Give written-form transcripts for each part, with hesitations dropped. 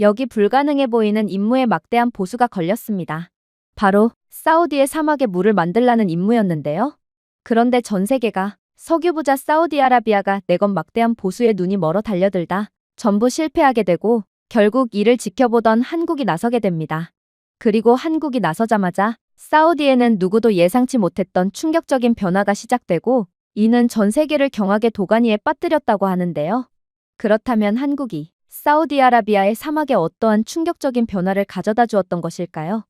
여기 불가능해 보이는 임무에 막대한 보수가 걸렸습니다. 바로 사우디의 사막에 물을 만들라는 임무였는데요. 그런데 전 세계가 석유 부자 사우디아라비아가 내건 막대한 보수에 눈이 멀어 달려들다 전부 실패하게 되고 결국 이를 지켜보던 한국이 나서게 됩니다. 그리고 한국이 나서자마자 사우디에는 누구도 예상치 못했던 충격적인 변화가 시작되고 이는 전 세계를 경악의 도가니에 빠뜨렸다고 하는데요. 그렇다면 한국이 사우디아라비아의 사막에 어떠한 충격적인 변화를 가져다 주었던 것일까요?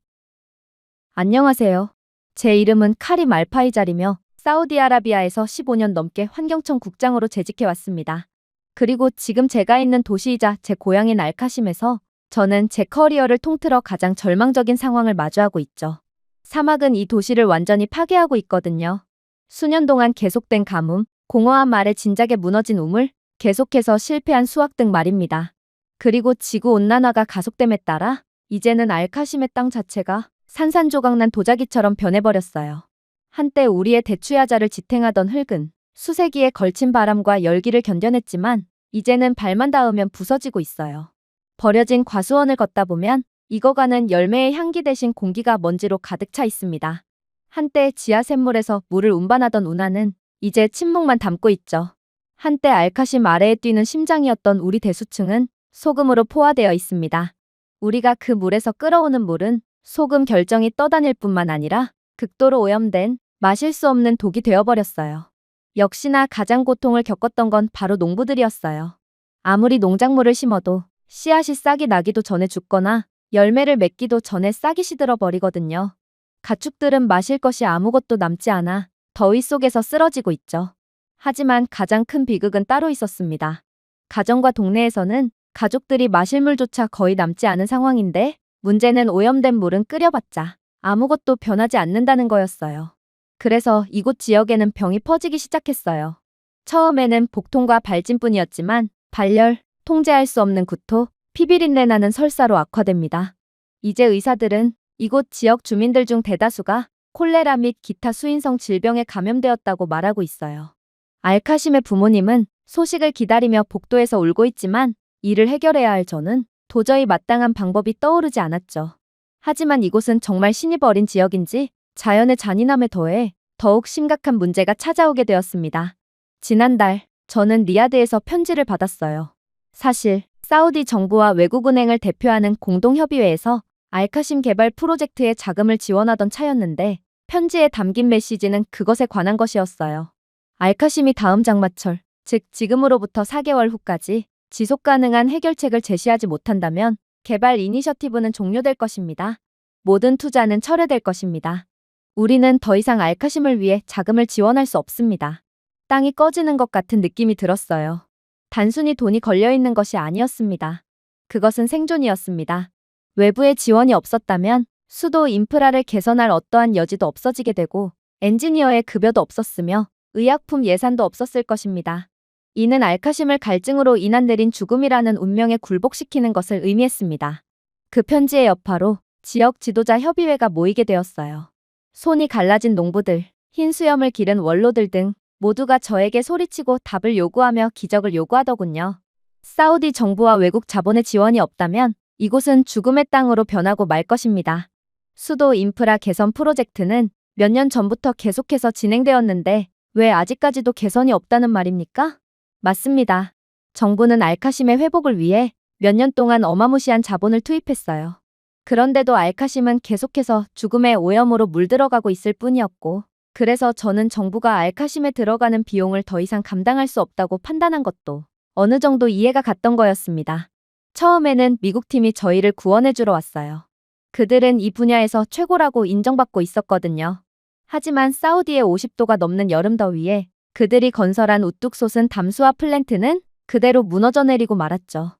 안녕하세요. 제 이름은 카림 알파이잘이며 사우디아라비아에서 15년 넘게 환경청 국장으로 재직해왔습니다. 그리고 지금 제가 있는 도시이자 제 고향인 알카심에서 저는 제 커리어를 통틀어 가장 절망적인 상황을 마주하고 있죠. 사막은 이 도시를 완전히 파괴하고 있거든요. 수년 동안 계속된 가뭄, 공허한 말에 진작에 무너진 우물, 계속해서 실패한 수확 등 말입니다. 그리고 지구온난화가 가속됨에 따라 이제는 알카심의 땅 자체가 산산조각난 도자기처럼 변해버렸어요. 한때 우리의 대추야자를 지탱하던 흙은 수세기에 걸친 바람과 열기를 견뎌냈지만 이제는 발만 닿으면 부서지고 있어요. 버려진 과수원을 걷다 보면 익어가는 열매의 향기 대신 공기가 먼지로 가득 차 있습니다. 한때 지하샘물에서 물을 운반하던 운하는 이제 침묵만 담고 있죠. 한때 알카심 아래에 뛰는 심장이었던 우리 대수층은 소금으로 포화되어 있습니다. 우리가 그 물에서 끌어오는 물은 소금 결정이 떠다닐 뿐만 아니라 극도로 오염된 마실 수 없는 독이 되어버렸어요. 역시나 가장 고통을 겪었던 건 바로 농부들이었어요. 아무리 농작물을 심어도 씨앗이 싹이 나기도 전에 죽거나 열매를 맺기도 전에 싹이 시들어 버리거든요. 가축들은 마실 것이 아무것도 남지 않아 더위 속에서 쓰러지고 있죠. 하지만 가장 큰 비극은 따로 있었습니다. 가정과 동네에서는 가족들이 마실 물조차 거의 남지 않은 상황인데 문제는 오염된 물은 끓여봤자 아무것도 변하지 않는다는 거였어요. 그래서 이곳 지역에는 병이 퍼지기 시작했어요. 처음에는 복통과 발진뿐이었지만 발열, 통제할 수 없는 구토, 피비린내 나는 설사로 악화됩니다. 이제 의사들은 이곳 지역 주민들 중 대다수가 콜레라 및 기타 수인성 질병에 감염되었다고 말하고 있어요. 알카심의 부모님은 소식을 기다리며 복도에서 울고 있지만 이를 해결해야 할 저는 도저히 마땅한 방법이 떠오르지 않았죠. 하지만 이곳은 정말 신이 버린 지역인지 자연의 잔인함에 더해 더욱 심각한 문제가 찾아오게 되었습니다. 지난달 저는 리야드에서 편지를 받았어요. 사실 사우디 정부와 외국은행을 대표하는 공동협의회에서 알카심 개발 프로젝트에 자금을 지원하던 차였는데 편지에 담긴 메시지는 그것에 관한 것이었어요. 알카심이 다음 장마철, 즉 지금으로부터 4개월 후까지 지속 가능한 해결책을 제시하지 못한다면 개발 이니셔티브는 종료될 것입니다. 모든 투자는 철회될 것입니다. 우리는 더 이상 알카심을 위해 자금을 지원할 수 없습니다. 땅이 꺼지는 것 같은 느낌이 들었어요. 단순히 돈이 걸려있는 것이 아니었습니다. 그것은 생존이었습니다. 외부의 지원이 없었다면 수도 인프라를 개선할 어떠한 여지도 없어지게 되고 엔지니어의 급여도 없었으며 의약품 예산도 없었을 것입니다. 이는 알카심을 갈증으로 인한 내린 죽음이라는 운명에 굴복시키는 것을 의미했습니다. 그 편지의 여파로 지역 지도자 협의회가 모이게 되었어요. 손이 갈라진 농부들, 흰 수염을 기른 원로들 등 모두가 저에게 소리치고 답을 요구하며 기적을 요구하더군요. 사우디 정부와 외국 자본의 지원이 없다면 이곳은 죽음의 땅으로 변하고 말 것입니다. 수도 인프라 개선 프로젝트는 몇 년 전부터 계속해서 진행되었는데 왜 아직까지도 개선이 없다는 말입니까? 맞습니다. 정부는 알카심의 회복을 위해 몇 년 동안 어마무시한 자본을 투입했어요. 그런데도 알카심은 계속해서 죽음의 오염으로 물들어가고 있을 뿐이었고 그래서 저는 정부가 알카심에 들어가는 비용을 더 이상 감당할 수 없다고 판단한 것도 어느 정도 이해가 갔던 거였습니다. 처음에는 미국 팀이 저희를 구원해주러 왔어요. 그들은 이 분야에서 최고라고 인정받고 있었거든요. 하지만 사우디의 50도가 넘는 여름 더위에 그들이 건설한 우뚝 솟은 담수화 플랜트는 그대로 무너져 내리고 말았죠.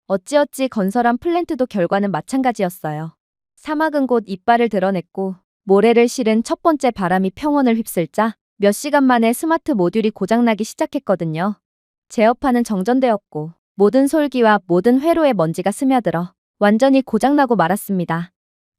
어찌어찌 건설한 플랜트도 결과는 마찬가지였어요. 사막은 곧 이빨을 드러냈고 모래를 실은 첫 번째 바람이 평원을 휩쓸자 몇 시간 만에 스마트 모듈이 고장나기 시작했거든요. 제어판은 정전되었고 모든 솔기와 모든 회로에 먼지가 스며들어 완전히 고장나고 말았습니다.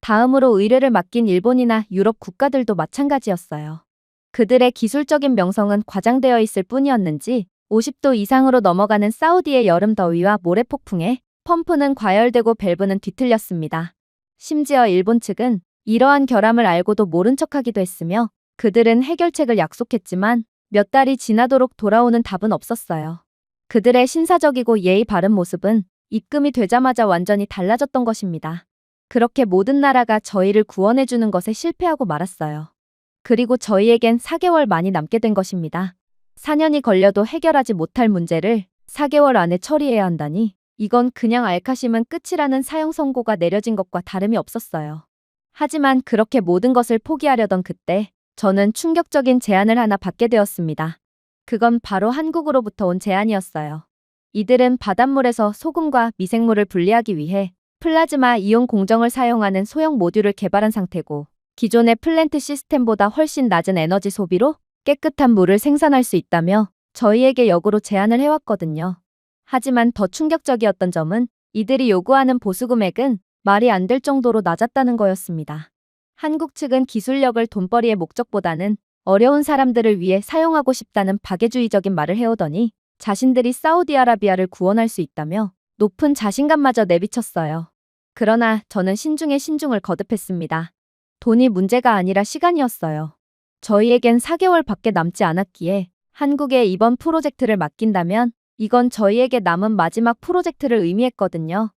다음으로 의뢰를 맡긴 일본이나 유럽 국가들도 마찬가지였어요. 그들의 기술적인 명성은 과장되어 있을 뿐이었는지 50도 이상으로 넘어가는 사우디의 여름 더위와 모래폭풍에 펌프는 과열되고 밸브는 뒤틀렸습니다. 심지어 일본 측은 이러한 결함을 알고도 모른 척하기도 했으며 그들은 해결책을 약속했지만 몇 달이 지나도록 돌아오는 답은 없었어요. 그들의 신사적이고 예의 바른 모습은 입금이 되자마자 완전히 달라졌던 것입니다. 그렇게 모든 나라가 저희를 구원해주는 것에 실패하고 말았어요. 그리고 저희에겐 4개월 만이 남게 된 것입니다. 4년이 걸려도 해결하지 못할 문제를 4개월 안에 처리해야 한다니 이건 그냥 알카심은 끝이라는 사형 선고가 내려진 것과 다름이 없었어요. 하지만 그렇게 모든 것을 포기하려던 그때 저는 충격적인 제안을 하나 받게 되었습니다. 그건 바로 한국으로부터 온 제안이었어요. 이들은 바닷물에서 소금과 미생물을 분리하기 위해 플라즈마 이온 공정을 사용하는 소형 모듈을 개발한 상태고 기존의 플랜트 시스템보다 훨씬 낮은 에너지 소비로 깨끗한 물을 생산할 수 있다며 저희에게 역으로 제안을 해왔거든요. 하지만 더 충격적이었던 점은 이들이 요구하는 보수 금액은 말이 안 될 정도로 낮았다는 거였습니다. 한국 측은 기술력을 돈벌이의 목적보다는 어려운 사람들을 위해 사용하고 싶다는 박애주의적인 말을 해오더니 자신들이 사우디아라비아를 구원할 수 있다며 높은 자신감마저 내비쳤어요. 그러나 저는 신중에 신중을 거듭했습니다. 돈이 문제가 아니라 시간이었어요. 저희에겐 4개월밖에 남지 않았기에 한국에 이번 프로젝트를 맡긴다면 이건 저희에게 남은 마지막 프로젝트를 의미했거든요.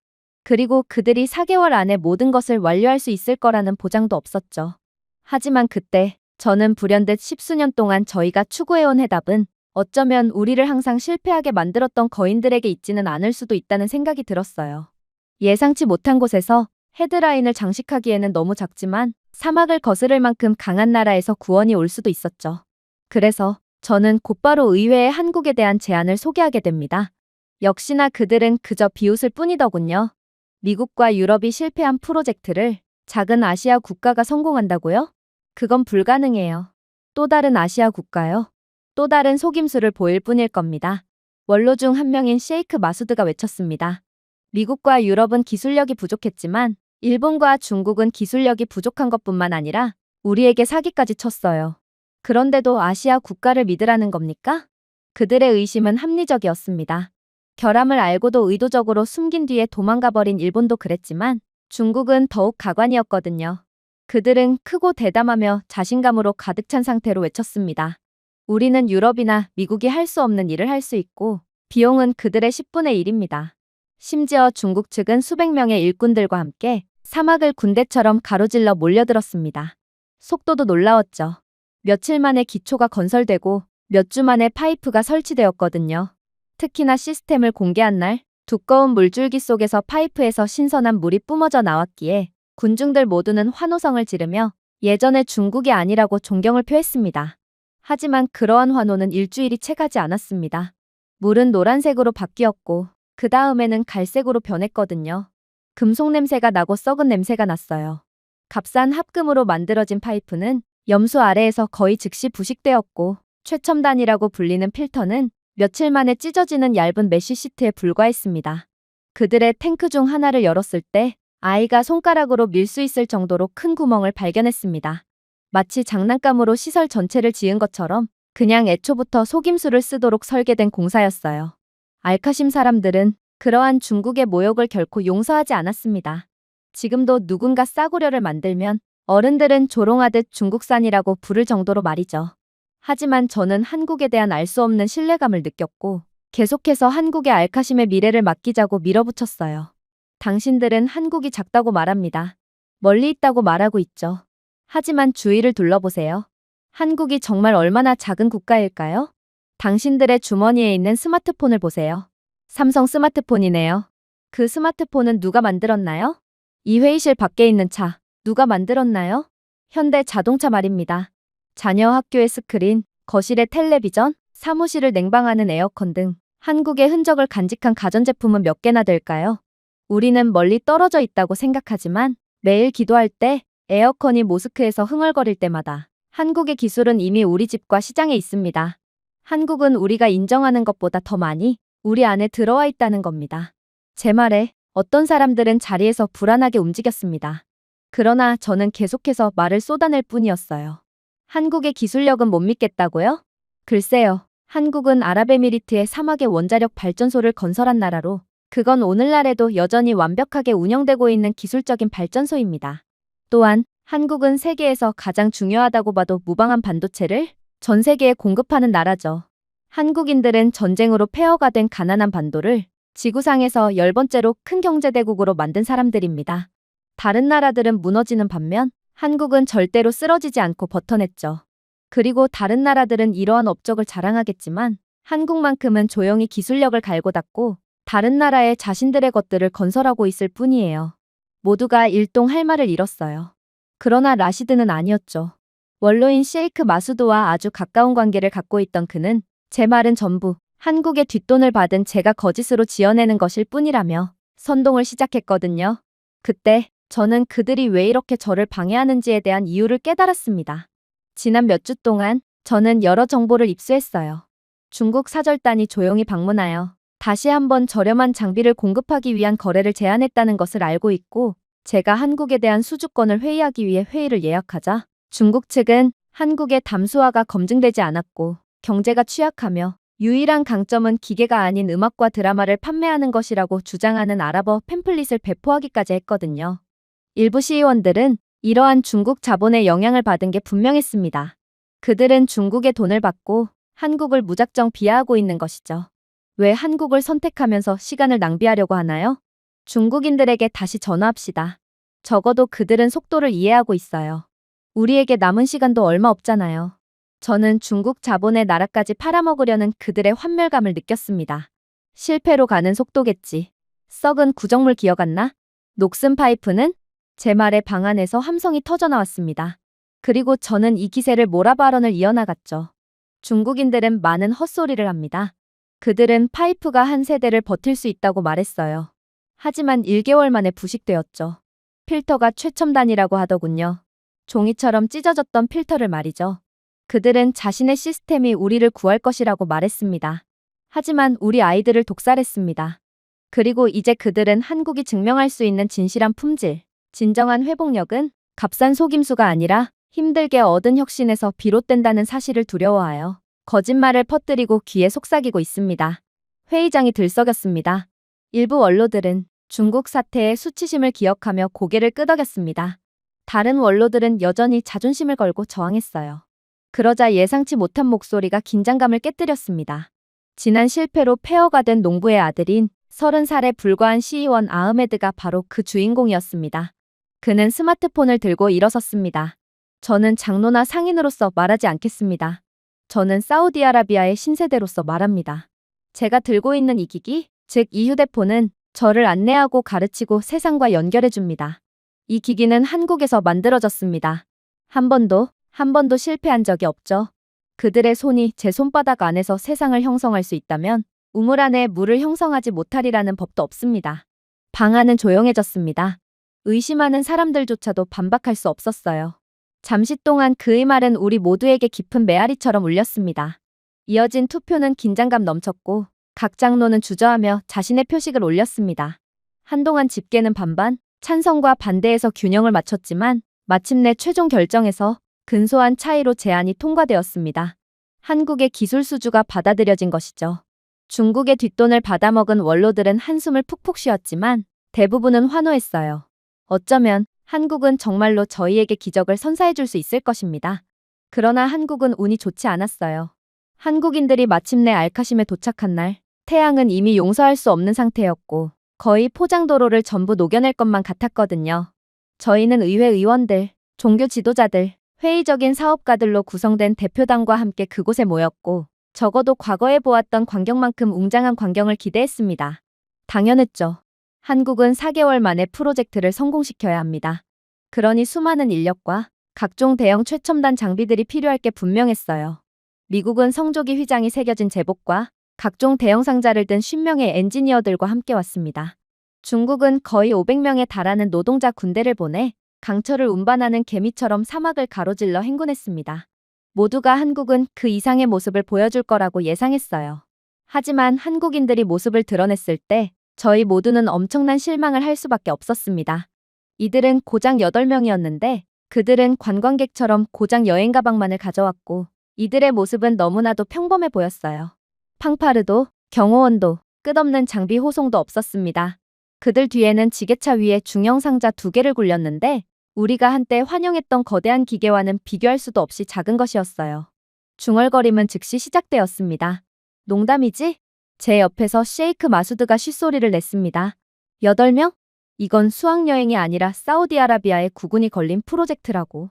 그리고 그들이 4개월 안에 모든 것을 완료할 수 있을 거라는 보장도 없었죠. 하지만 그때 저는 불현듯 10수년 동안 저희가 추구해온 해답은 어쩌면 우리를 항상 실패하게 만들었던 거인들에게 있지는 않을 수도 있다는 생각이 들었어요. 예상치 못한 곳에서 헤드라인을 장식하기에는 너무 작지만 사막을 거스를 만큼 강한 나라에서 구원이 올 수도 있었죠. 그래서 저는 곧바로 의회에 한국에 대한 제안을 소개하게 됩니다. 역시나 그들은 그저 비웃을 뿐이더군요. 미국과 유럽이 실패한 프로젝트를 작은 아시아 국가가 성공한다고요? 그건 불가능해요. 또 다른 아시아 국가요? 또 다른 속임수를 보일 뿐일 겁니다. 원로 중 한 명인 셰이크 마수드가 외쳤습니다. 미국과 유럽은 기술력이 부족했지만 일본과 중국은 기술력이 부족한 것뿐만 아니라 우리에게 사기까지 쳤어요. 그런데도 아시아 국가를 믿으라는 겁니까? 그들의 의심은 합리적이었습니다. 결함을 알고도 의도적으로 숨긴 뒤에 도망가버린 일본도 그랬지만 중국은 더욱 가관이었거든요. 그들은 크고 대담하며 자신감으로 가득 찬 상태로 외쳤습니다. 우리는 유럽이나 미국이 할 수 없는 일을 할 수 있고 비용은 그들의 10분의 1입니다. 심지어 중국 측은 수백 명의 일꾼들과 함께 사막을 군대처럼 가로질러 몰려들었습니다. 속도도 놀라웠죠. 며칠 만에 기초가 건설되고 몇 주 만에 파이프가 설치되었거든요. 특히나 시스템을 공개한 날 두꺼운 물줄기 속에서 파이프에서 신선한 물이 뿜어져 나왔기에 군중들 모두는 환호성을 지르며 예전의 중국이 아니라고 존경을 표했습니다. 하지만 그러한 환호는 일주일이 채 가지 않았습니다. 물은 노란색으로 바뀌었고 그 다음에는 갈색으로 변했거든요. 금속 냄새가 나고 썩은 냄새가 났어요. 값싼 합금으로 만들어진 파이프는 염수 아래에서 거의 즉시 부식되었고 최첨단이라고 불리는 필터는 며칠 만에 찢어지는 얇은 메쉬 시트에 불과했습니다. 그들의 탱크 중 하나를 열었을 때 아이가 손가락으로 밀 수 있을 정도로 큰 구멍을 발견했습니다. 마치 장난감으로 시설 전체를 지은 것처럼 그냥 애초부터 속임수를 쓰도록 설계된 공사였어요. 알카심 사람들은 그러한 중국의 모욕을 결코 용서하지 않았습니다. 지금도 누군가 싸구려를 만들면 어른들은 조롱하듯 중국산이라고 부를 정도로 말이죠. 하지만 저는 한국에 대한 알 수 없는 신뢰감을 느꼈고 계속해서 한국의 알카심의 미래를 맡기자고 밀어붙였어요. 당신들은 한국이 작다고 말합니다. 멀리 있다고 말하고 있죠. 하지만 주위를 둘러보세요. 한국이 정말 얼마나 작은 국가일까요? 당신들의 주머니에 있는 스마트폰을 보세요. 삼성 스마트폰이네요. 그 스마트폰은 누가 만들었나요? 이 회의실 밖에 있는 차, 누가 만들었나요? 현대 자동차 말입니다. 자녀 학교의 스크린, 거실의 텔레비전, 사무실을 냉방하는 에어컨 등 한국의 흔적을 간직한 가전제품은 몇 개나 될까요? 우리는 멀리 떨어져 있다고 생각하지만 매일 기도할 때 에어컨이 모스크에서 흥얼거릴 때마다 한국의 기술은 이미 우리 집과 시장에 있습니다. 한국은 우리가 인정하는 것보다 더 많이 우리 안에 들어와 있다는 겁니다. 제 말에 어떤 사람들은 자리에서 불안하게 움직였습니다. 그러나 저는 계속해서 말을 쏟아낼 뿐이었어요. 한국의 기술력은 못 믿겠다고요? 글쎄요. 한국은 아랍에미리트의 사막의 원자력 발전소를 건설한 나라로 그건 오늘날에도 여전히 완벽하게 운영되고 있는 기술적인 발전소입니다. 또한 한국은 세계에서 가장 중요하다고 봐도 무방한 반도체를 전 세계에 공급하는 나라죠. 한국인들은 전쟁으로 폐허가 된 가난한 반도를 지구상에서 10번째로 큰 경제대국으로 만든 사람들입니다. 다른 나라들은 무너지는 반면 한국은 절대로 쓰러지지 않고 버텨냈죠. 그리고 다른 나라들은 이러한 업적을 자랑하겠지만 한국만큼은 조용히 기술력을 갈고 닦고 다른 나라에 자신들의 것들을 건설하고 있을 뿐이에요. 모두가 일동할 말을 잃었어요. 그러나 라시드는 아니었죠. 원로인 셰이크 마수드와 아주 가까운 관계를 갖고 있던 그는 제 말은 전부 한국의 뒷돈을 받은 제가 거짓으로 지어내는 것일 뿐이라며 선동을 시작했거든요. 그때 저는 그들이 왜 이렇게 저를 방해하는지에 대한 이유를 깨달았습니다. 지난 몇 주 동안 저는 여러 정보를 입수했어요. 중국 사절단이 조용히 방문하여 다시 한번 저렴한 장비를 공급하기 위한 거래를 제안했다는 것을 알고 있고, 제가 한국에 대한 수주권을 회의하기 위해 회의를 예약하자 중국 측은 한국의 담수화가 검증되지 않았고 경제가 취약하며 유일한 강점은 기계가 아닌 음악과 드라마를 판매하는 것이라고 주장하는 아랍어 팸플릿을 배포하기까지 했거든요. 일부 시의원들은 이러한 중국 자본의 영향을 받은 게 분명했습니다. 그들은 중국의 돈을 받고 한국을 무작정 비하하고 있는 것이죠. 왜 한국을 선택하면서 시간을 낭비하려고 하나요? 중국인들에게 다시 전화합시다. 적어도 그들은 속도를 이해하고 있어요. 우리에게 남은 시간도 얼마 없잖아요. 저는 중국 자본의 나라까지 팔아먹으려는 그들의 환멸감을 느꼈습니다. 실패로 가는 속도겠지. 썩은 구정물 기어갔나? 녹슨 파이프는? 제 말에 방 안에서 함성이 터져나왔습니다. 그리고 저는 이 기세를 몰아 발언을 이어나갔죠. 중국인들은 많은 헛소리를 합니다. 그들은 파이프가 한 세대를 버틸 수 있다고 말했어요. 하지만 1개월 만에 부식되었죠. 필터가 최첨단이라고 하더군요. 종이처럼 찢어졌던 필터를 말이죠. 그들은 자신의 시스템이 우리를 구할 것이라고 말했습니다. 하지만 우리 아이들을 독살했습니다. 그리고 이제 그들은 한국이 증명할 수 있는 진실한 품질, 진정한 회복력은 값싼 속임수가 아니라 힘들게 얻은 혁신에서 비롯된다는 사실을 두려워하여 거짓말을 퍼뜨리고 귀에 속삭이고 있습니다. 회의장이 들썩였습니다. 일부 원로들은 중국 사태의 수치심을 기억하며 고개를 끄덕였습니다. 다른 원로들은 여전히 자존심을 걸고 저항했어요. 그러자 예상치 못한 목소리가 긴장감을 깨뜨렸습니다. 지난 실패로 폐허가 된 농부의 아들인 30살에 불과한 시의원 아흐메드가 바로 그 주인공이었습니다. 그는 스마트폰을 들고 일어섰습니다. 저는 장로나 상인으로서 말하지 않겠습니다. 저는 사우디아라비아의 신세대로서 말합니다. 제가 들고 있는 이 기기, 즉 이 휴대폰은 저를 안내하고 가르치고 세상과 연결해 줍니다. 이 기기는 한국에서 만들어졌습니다. 한 번도 실패한 적이 없죠. 그들의 손이 제 손바닥 안에서 세상을 형성할 수 있다면 우물 안에 물을 형성하지 못하리라는 법도 없습니다. 방 안은 조용해졌습니다. 의심하는 사람들조차도 반박할 수 없었어요. 잠시 동안 그의 말은 우리 모두에게 깊은 메아리처럼 울렸습니다. 이어진 투표는 긴장감 넘쳤고 각 장로는 주저하며 자신의 표식을 올렸습니다. 한동안 집계는 반반, 찬성과 반대에서 균형을 맞췄지만 마침내 최종 결정에서 근소한 차이로 제안이 통과되었습니다. 한국의 기술 수주가 받아들여진 것이죠. 중국의 뒷돈을 받아먹은 원로들은 한숨을 푹푹 쉬었지만 대부분은 환호했어요. 어쩌면 한국은 정말로 저희에게 기적을 선사해 줄 수 있을 것입니다. 그러나 한국은 운이 좋지 않았어요. 한국인들이 마침내 알카심에 도착한 날, 태양은 이미 용서할 수 없는 상태였고 거의 포장도로를 전부 녹여낼 것만 같았거든요. 저희는 의회 의원들, 종교 지도자들, 회의적인 사업가들로 구성된 대표단과 함께 그곳에 모였고 적어도 과거에 보았던 광경만큼 웅장한 광경을 기대했습니다. 당연했죠. 한국은 4개월 만에 프로젝트를 성공시켜야 합니다. 그러니 수많은 인력과 각종 대형 최첨단 장비들이 필요할 게 분명했어요. 미국은 성조기 휘장이 새겨진 제복과 각종 대형 상자를 든 50명의 엔지니어들과 함께 왔습니다. 중국은 거의 500명에 달하는 노동자 군대를 보내 강철을 운반하는 개미처럼 사막을 가로질러 행군했습니다. 모두가 한국은 그 이상의 모습을 보여줄 거라고 예상했어요. 하지만 한국인들이 모습을 드러냈을 때 저희 모두는 엄청난 실망을 할 수밖에 없었습니다. 이들은 고작 8명이었는데 그들은 관광객처럼 고작 여행 가방만을 가져왔고 이들의 모습은 너무나도 평범해 보였어요. 팡파르도, 경호원도, 끝없는 장비 호송도 없었습니다. 그들 뒤에는 지게차 위에 중형 상자 2개를 굴렸는데 우리가 한때 환영했던 거대한 기계와는 비교할 수도 없이 작은 것이었어요. 중얼거림은 즉시 시작되었습니다. 농담이지? 제 옆에서 셰이크 마수드가 쉿소리를 냈습니다. 8명? 이건 수학여행이 아니라 사우디아라비아의 국운이 걸린 프로젝트라고.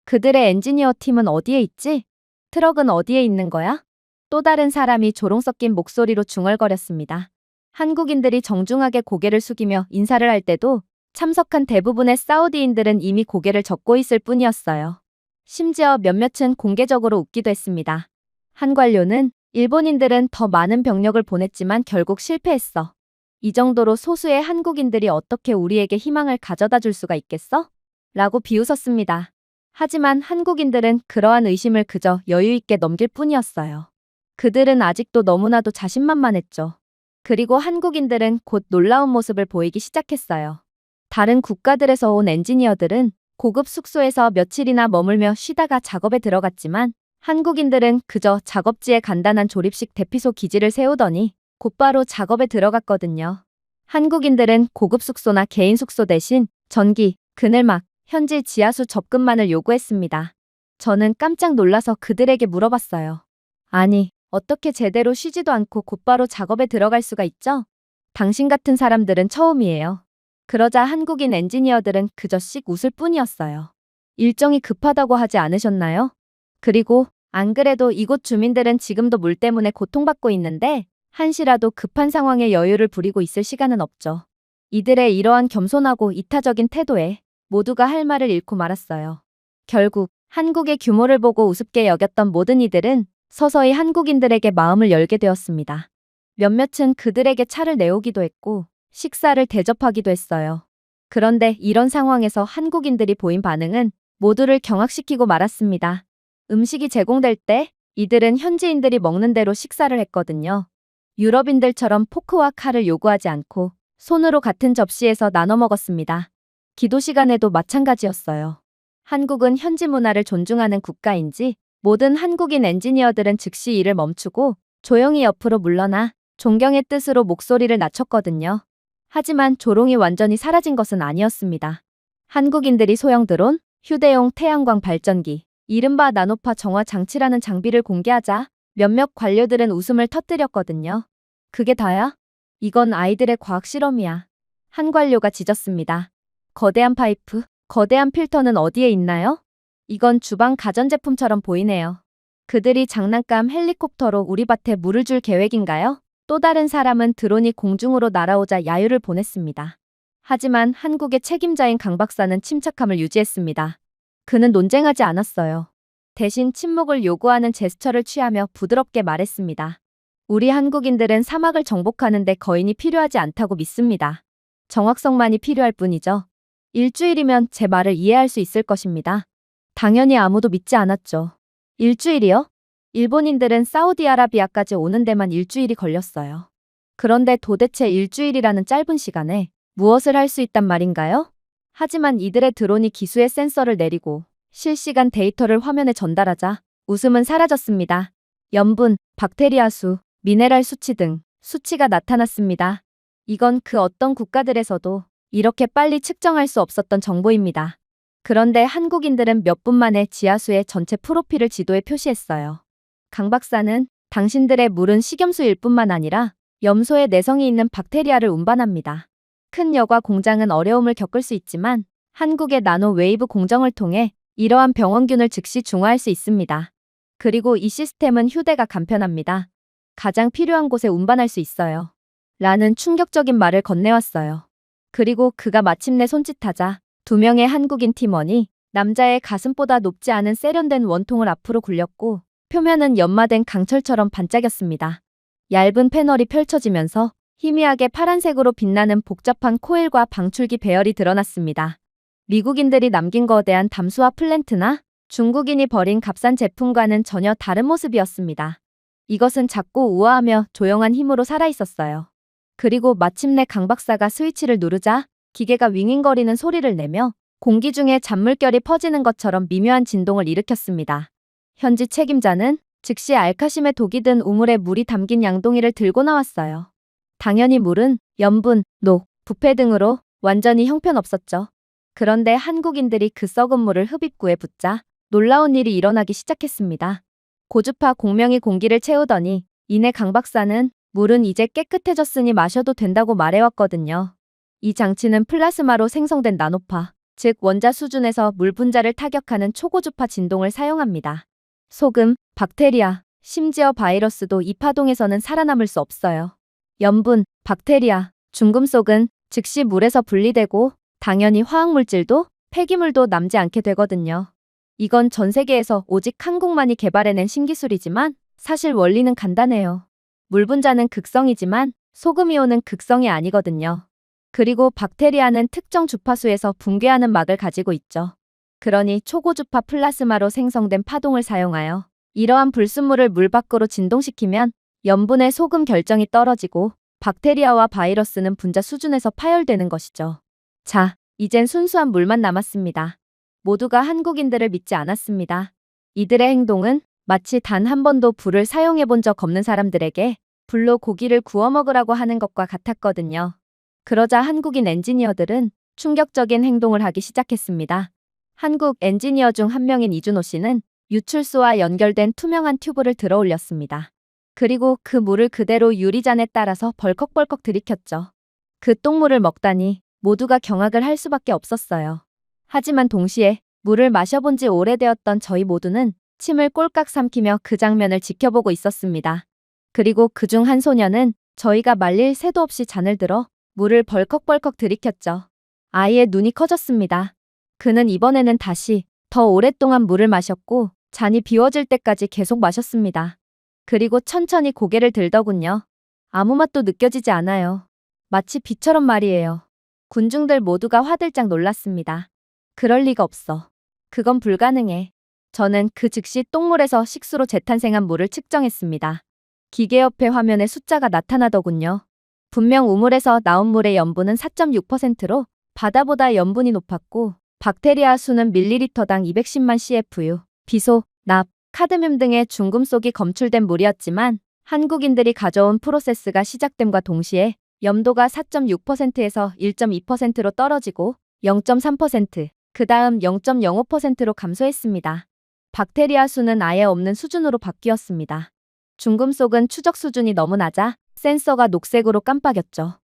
그들의 엔지니어 팀은 어디에 있지? 트럭은 어디에 있는 거야? 또 다른 사람이 조롱 섞인 목소리로 중얼거렸습니다. 한국인들이 정중하게 고개를 숙이며 인사를 할 때도 참석한 대부분의 사우디인들은 이미 고개를 젓고 있을 뿐이었어요. 심지어 몇몇은 공개적으로 웃기도 했습니다. 한 관료는 일본인들은 더 많은 병력을 보냈지만 결국 실패했어. 이 정도로 소수의 한국인들이 어떻게 우리에게 희망을 가져다 줄 수가 있겠어? 라고 비웃었습니다. 하지만 한국인들은 그러한 의심을 그저 여유 있게 넘길 뿐이었어요. 그들은 아직도 너무나도 자신만만했죠. 그리고 한국인들은 곧 놀라운 모습을 보이기 시작했어요. 다른 국가들에서 온 엔지니어들은 고급 숙소에서 며칠이나 머물며 쉬다가 작업에 들어갔지만 한국인들은 그저 작업지에 간단한 조립식 대피소 기지를 세우더니 곧바로 작업에 들어갔거든요. 한국인들은 고급 숙소나 개인 숙소 대신 전기, 그늘막, 현지 지하수 접근만을 요구했습니다. 저는 깜짝 놀라서 그들에게 물어봤어요. 아니, 어떻게 제대로 쉬지도 않고 곧바로 작업에 들어갈 수가 있죠? 당신 같은 사람들은 처음이에요. 그러자 한국인 엔지니어들은 그저 씩 웃을 뿐이었어요. 일정이 급하다고 하지 않으셨나요? 그리고 안 그래도 이곳 주민들은 지금도 물 때문에 고통받고 있는데 한시라도 급한 상황에 여유를 부리고 있을 시간은 없죠. 이들의 이러한 겸손하고 이타적인 태도에 모두가 할 말을 잃고 말았어요. 결국 한국의 규모를 보고 우습게 여겼던 모든 이들은 서서히 한국인들에게 마음을 열게 되었습니다. 몇몇은 그들에게 차를 내오기도 했고 식사를 대접하기도 했어요. 그런데 이런 상황에서 한국인들이 보인 반응은 모두를 경악시키고 말았습니다. 음식이 제공될 때 이들은 현지인들이 먹는 대로 식사를 했거든요. 유럽인들처럼 포크와 칼을 요구하지 않고 손으로 같은 접시에서 나눠 먹었습니다. 기도 시간에도 마찬가지였어요. 한국은 현지 문화를 존중하는 국가인지 모든 한국인 엔지니어들은 즉시 일을 멈추고 조용히 옆으로 물러나 존경의 뜻으로 목소리를 낮췄거든요. 하지만 조롱이 완전히 사라진 것은 아니었습니다. 한국인들이 소형 드론, 휴대용 태양광 발전기, 이른바 나노파 정화 장치라는 장비를 공개하자 몇몇 관료들은 웃음을 터뜨렸거든요. 그게 다야? 이건 아이들의 과학 실험이야. 한 관료가 짖었습니다. 거대한 파이프, 거대한 필터는 어디에 있나요? 이건 주방 가전제품처럼 보이네요. 그들이 장난감 헬리콥터로 우리 밭에 물을 줄 계획인가요? 또 다른 사람은 드론이 공중으로 날아오자 야유를 보냈습니다. 하지만 한국의 책임자인 강 박사는 침착함을 유지했습니다. 그는 논쟁하지 않았어요. 대신 침묵을 요구하는 제스처를 취하며 부드럽게 말했습니다. 우리 한국인들은 사막을 정복하는데 거인이 필요하지 않다고 믿습니다. 정확성만이 필요할 뿐이죠. 일주일이면 제 말을 이해할 수 있을 것입니다. 당연히 아무도 믿지 않았죠. 일주일이요? 일본인들은 사우디아라비아까지 오는 데만 일주일이 걸렸어요. 그런데 도대체 일주일이라는 짧은 시간에 무엇을 할 수 있단 말인가요? 하지만 이들의 드론이 기수의 센서를 내리고 실시간 데이터를 화면에 전달하자 웃음은 사라졌습니다. 염분, 박테리아 수, 미네랄 수치 등 수치가 나타났습니다. 이건 그 어떤 국가들에서도 이렇게 빨리 측정할 수 없었던 정보입니다. 그런데 한국인들은 몇 분 만에 지하수의 전체 프로필을 지도에 표시했어요. 강 박사는 당신들의 물은 식염수일 뿐만 아니라 염소의 내성이 있는 박테리아를 운반합니다. 큰 여과 공장은 어려움을 겪을 수 있지만 한국의 나노 웨이브 공정을 통해 이러한 병원균을 즉시 중화할 수 있습니다. 그리고 이 시스템은 휴대가 간편합니다. 가장 필요한 곳에 운반할 수 있어요. 라는 충격적인 말을 건네왔어요. 그리고 그가 마침내 손짓하자 2명의 한국인 팀원이 남자의 가슴보다 높지 않은 세련된 원통을 앞으로 굴렸고 표면은 연마된 강철처럼 반짝였습니다. 얇은 패널이 펼쳐지면서 희미하게 파란색으로 빛나는 복잡한 코일과 방출기 배열이 드러났습니다. 미국인들이 남긴 거대한 담수화 플랜트나 중국인이 버린 값싼 제품과는 전혀 다른 모습이었습니다. 이것은 작고 우아하며 조용한 힘으로 살아있었어요. 그리고 마침내 강 박사가 스위치를 누르자 기계가 윙윙거리는 소리를 내며 공기 중에 잔물결이 퍼지는 것처럼 미묘한 진동을 일으켰습니다. 현지 책임자는 즉시 알카심의 독이 든 우물에 물이 담긴 양동이를 들고 나왔어요. 당연히 물은 염분, 녹, 부패 등으로 완전히 형편없었죠. 그런데 한국인들이 그 썩은 물을 흡입구에 붓자 놀라운 일이 일어나기 시작했습니다. 고주파 공명이 공기를 채우더니 이내 강 박사는 물은 이제 깨끗해졌으니 마셔도 된다고 말해왔거든요. 이 장치는 플라스마로 생성된 나노파, 즉 원자 수준에서 물 분자를 타격하는 초고주파 진동을 사용합니다. 소금, 박테리아, 심지어 바이러스도 이 파동에서는 살아남을 수 없어요. 염분, 박테리아, 중금속은 즉시 물에서 분리되고 당연히 화학물질도 폐기물도 남지 않게 되거든요. 이건 전 세계에서 오직 한국만이 개발해낸 신기술이지만 사실 원리는 간단해요. 물 분자는 극성이지만 소금이온은 극성이 아니거든요. 그리고 박테리아는 특정 주파수에서 붕괴하는 막을 가지고 있죠. 그러니 초고주파 플라스마로 생성된 파동을 사용하여 이러한 불순물을 물 밖으로 진동시키면 염분의 소금 결정이 떨어지고 박테리아와 바이러스는 분자 수준에서 파열되는 것이죠. 자, 이젠 순수한 물만 남았습니다. 모두가 한국인들을 믿지 않았습니다. 이들의 행동은 마치 단 한 번도 불을 사용해 본 적 없는 사람들에게 불로 고기를 구워 먹으라고 하는 것과 같았거든요. 그러자 한국인 엔지니어들은 충격적인 행동을 하기 시작했습니다. 한국 엔지니어 중 한 명인 이준호 씨는 유출소와 연결된 투명한 튜브를 들어 올렸습니다. 그리고 그 물을 그대로 유리잔에 따라서 벌컥벌컥 들이켰죠. 그 똥물을 먹다니 모두가 경악을 할 수밖에 없었어요. 하지만 동시에 물을 마셔본 지 오래되었던 저희 모두는 침을 꼴깍 삼키며 그 장면을 지켜보고 있었습니다. 그리고 그중 한 소녀는 저희가 말릴 새도 없이 잔을 들어 물을 벌컥벌컥 들이켰죠. 아이의 눈이 커졌습니다. 그는 이번에는 다시 더 오랫동안 물을 마셨고 잔이 비워질 때까지 계속 마셨습니다. 그리고 천천히 고개를 들더군요. 아무 맛도 느껴지지 않아요. 마치 비처럼 말이에요. 군중들 모두가 화들짝 놀랐습니다. 그럴 리가 없어. 그건 불가능해. 저는 그 즉시 똥물에서 식수로 재탄생한 물을 측정했습니다. 기계 옆에 화면에 숫자가 나타나더군요. 분명 우물에서 나온 물의 염분은 4.6%로 바다보다 염분이 높았고 박테리아 수는 밀리리터당 210만 CFU, 비소, 납, 카드뮴 등의 중금속이 검출된 물이었지만 한국인들이 가져온 프로세스가 시작됨과 동시에 염도가 4.6%에서 1.2%로 떨어지고 0.3%, 그 다음 0.05%로 감소했습니다. 박테리아 수는 아예 없는 수준으로 바뀌었습니다. 중금속은 추적 수준이 너무 낮아 센서가 녹색으로 깜빡였죠.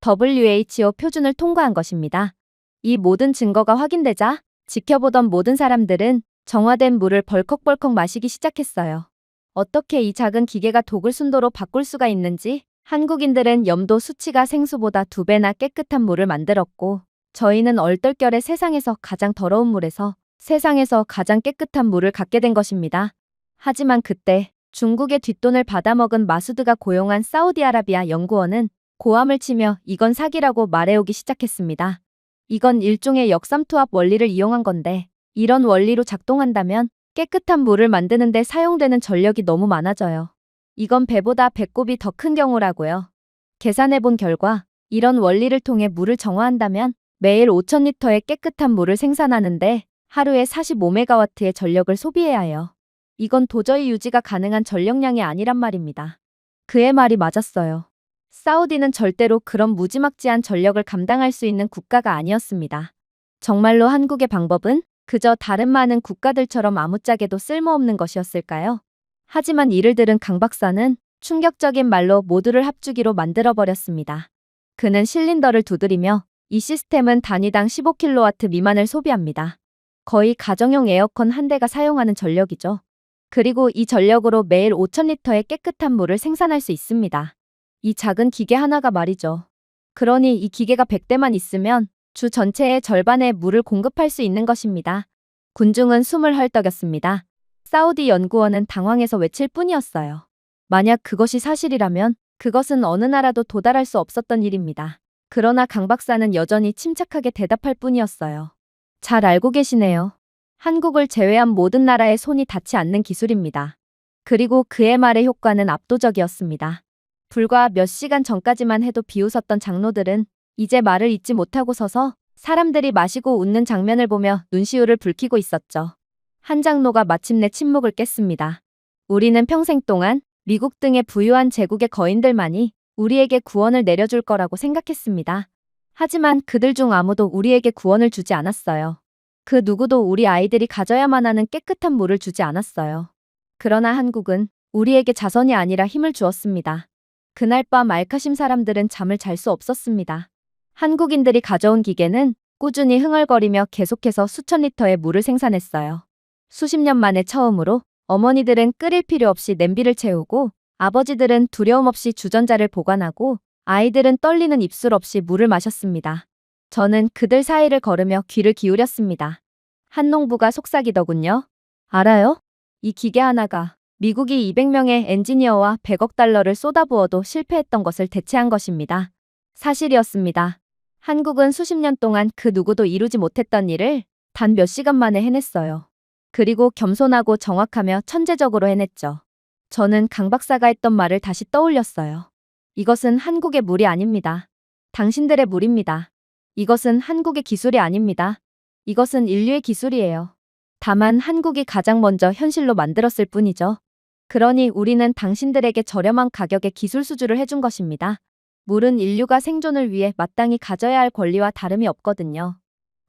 WHO 표준을 통과한 것입니다. 이 모든 증거가 확인되자 지켜보던 모든 사람들은 정화된 물을 벌컥벌컥 마시기 시작했어요. 어떻게 이 작은 기계가 독을 순도로 바꿀 수가 있는지 한국인들은 염도 수치가 생수보다 2배나 깨끗한 물을 만들었고 저희는 얼떨결에 세상에서 가장 더러운 물에서 세상에서 가장 깨끗한 물을 갖게 된 것입니다. 하지만 그때 중국의 뒷돈을 받아먹은 마수드가 고용한 사우디아라비아 연구원은 고함을 치며 이건 사기라고 말해오기 시작했습니다. 이건 일종의 역삼투압 원리를 이용한 건데 이런 원리로 작동한다면 깨끗한 물을 만드는데 사용되는 전력이 너무 많아져요. 이건 배보다 배꼽이 더 큰 경우라고요. 계산해본 결과 이런 원리를 통해 물을 정화한다면 매일 5,000리터의 깨끗한 물을 생산하는데 하루에 45메가와트의 전력을 소비해야 해요. 이건 도저히 유지가 가능한 전력량이 아니란 말입니다. 그의 말이 맞았어요. 사우디는 절대로 그런 무지막지한 전력을 감당할 수 있는 국가가 아니었습니다. 정말로 한국의 방법은 그저 다른 많은 국가들처럼 아무짝에도 쓸모없는 것이었을까요? 하지만 이를 들은 강 박사는 충격적인 말로 모두를 합주기로 만들어버렸습니다. 그는 실린더를 두드리며 이 시스템은 단위당 15kW 미만을 소비합니다. 거의 가정용 에어컨 한 대가 사용하는 전력이죠. 그리고 이 전력으로 매일 5,000리터의 깨끗한 물을 생산할 수 있습니다. 이 작은 기계 하나가 말이죠. 그러니 이 기계가 100대만 있으면 주 전체의 절반의 물을 공급할 수 있는 것입니다. 군중은 숨을 헐떡였습니다. 사우디 연구원은 당황해서 외칠 뿐이었어요. 만약 그것이 사실이라면 그것은 어느 나라도 도달할 수 없었던 일입니다. 그러나 강 박사는 여전히 침착하게 대답할 뿐이었어요. 잘 알고 계시네요. 한국을 제외한 모든 나라의 손이 닿지 않는 기술입니다. 그리고 그의 말의 효과는 압도적이었습니다. 불과 몇 시간 전까지만 해도 비웃었던 장로들은 이제 말을 잇지 못하고 서서 사람들이 마시고 웃는 장면을 보며 눈시울을 붉히고 있었죠. 한 장로가 마침내 침묵을 깼습니다. 우리는 평생 동안 미국 등의 부유한 제국의 거인들만이 우리에게 구원을 내려줄 거라고 생각했습니다. 하지만 그들 중 아무도 우리에게 구원을 주지 않았어요. 그 누구도 우리 아이들이 가져야만 하는 깨끗한 물을 주지 않았어요. 그러나 한국은 우리에게 자선이 아니라 힘을 주었습니다. 그날 밤 알카심 사람들은 잠을 잘 수 없었습니다. 한국인들이 가져온 기계는 꾸준히 흥얼거리며 계속해서 수천 리터의 물을 생산했어요. 수십 년 만에 처음으로 어머니들은 끓일 필요 없이 냄비를 채우고 아버지들은 두려움 없이 주전자를 보관하고 아이들은 떨리는 입술 없이 물을 마셨습니다. 저는 그들 사이를 걸으며 귀를 기울였습니다. 한 농부가 속삭이더군요. 알아요? 이 기계 하나가 미국이 200명의 엔지니어와 100억 달러를 쏟아부어도 실패했던 것을 대체한 것입니다. 사실이었습니다. 한국은 수십 년 동안 그 누구도 이루지 못했던 일을 단 몇 시간 만에 해냈어요. 그리고 겸손하고 정확하며 천재적으로 해냈죠. 저는 강 박사가 했던 말을 다시 떠올렸어요. 이것은 한국의 물이 아닙니다. 당신들의 물입니다. 이것은 한국의 기술이 아닙니다. 이것은 인류의 기술이에요. 다만 한국이 가장 먼저 현실로 만들었을 뿐이죠. 그러니 우리는 당신들에게 저렴한 가격에 기술 수주를 해준 것입니다. 물은 인류가 생존을 위해 마땅히 가져야 할 권리와 다름이 없거든요.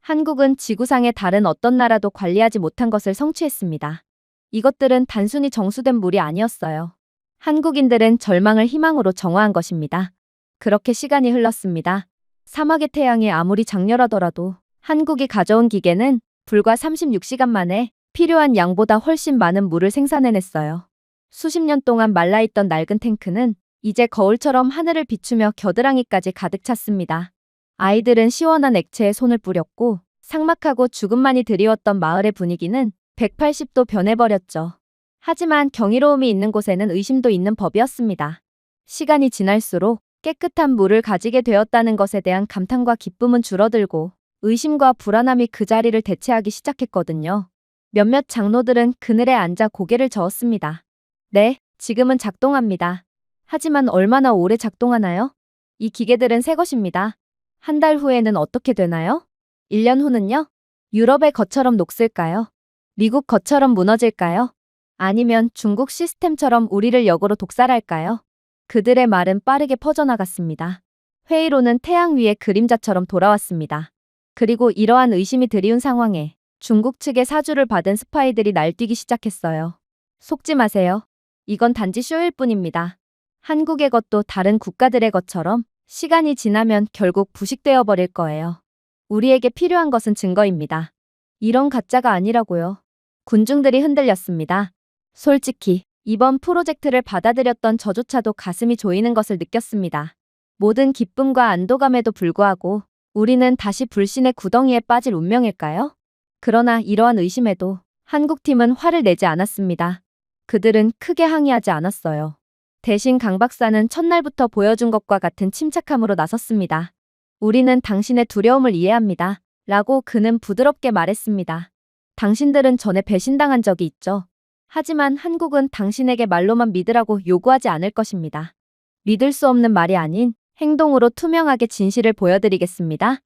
한국은 지구상의 다른 어떤 나라도 관리하지 못한 것을 성취했습니다. 이것들은 단순히 정수된 물이 아니었어요. 한국인들은 절망을 희망으로 정화한 것입니다. 그렇게 시간이 흘렀습니다. 사막의 태양이 아무리 장렬하더라도 한국이 가져온 기계는 불과 36시간 만에 필요한 양보다 훨씬 많은 물을 생산해냈어요. 수십 년 동안 말라있던 낡은 탱크는 이제 거울처럼 하늘을 비추며 겨드랑이까지 가득 찼습니다. 아이들은 시원한 액체에 손을 뿌렸고 삭막하고 죽음만이 드리웠던 마을의 분위기는 180도 변해버렸죠. 하지만 경이로움이 있는 곳에는 의심도 있는 법이었습니다. 시간이 지날수록 깨끗한 물을 가지게 되었다는 것에 대한 감탄과 기쁨은 줄어들고 의심과 불안함이 그 자리를 대체하기 시작했거든요. 몇몇 장로들은 그늘에 앉아 고개를 저었습니다. 네, 지금은 작동합니다. 하지만 얼마나 오래 작동하나요? 이 기계들은 새 것입니다. 한 달 후에는 어떻게 되나요? 1년 후는요? 유럽의 것처럼 녹슬까요? 미국 것처럼 무너질까요? 아니면 중국 시스템처럼 우리를 역으로 독살할까요? 그들의 말은 빠르게 퍼져나갔습니다. 회의로는 태양 위의 그림자처럼 돌아왔습니다. 그리고 이러한 의심이 드리운 상황에 중국 측의 사주를 받은 스파이들이 날뛰기 시작했어요. 속지 마세요. 이건 단지 쇼일 뿐입니다. 한국의 것도 다른 국가들의 것처럼 시간이 지나면 결국 부식되어 버릴 거예요. 우리에게 필요한 것은 증거입니다. 이런 가짜가 아니라고요. 군중들이 흔들렸습니다. 솔직히 이번 프로젝트를 받아들였던 저조차도 가슴이 조이는 것을 느꼈습니다. 모든 기쁨과 안도감에도 불구하고 우리는 다시 불신의 구덩이에 빠질 운명일까요? 그러나 이러한 의심에도 한국팀은 화를 내지 않았습니다. 그들은 크게 항의하지 않았어요. 대신 강 박사는 첫날부터 보여준 것과 같은 침착함으로 나섰습니다. 우리는 당신의 두려움을 이해합니다. 라고 그는 부드럽게 말했습니다. 당신들은 전에 배신당한 적이 있죠. 하지만 한국은 당신에게 말로만 믿으라고 요구하지 않을 것입니다. 믿을 수 없는 말이 아닌 행동으로 투명하게 진실을 보여드리겠습니다.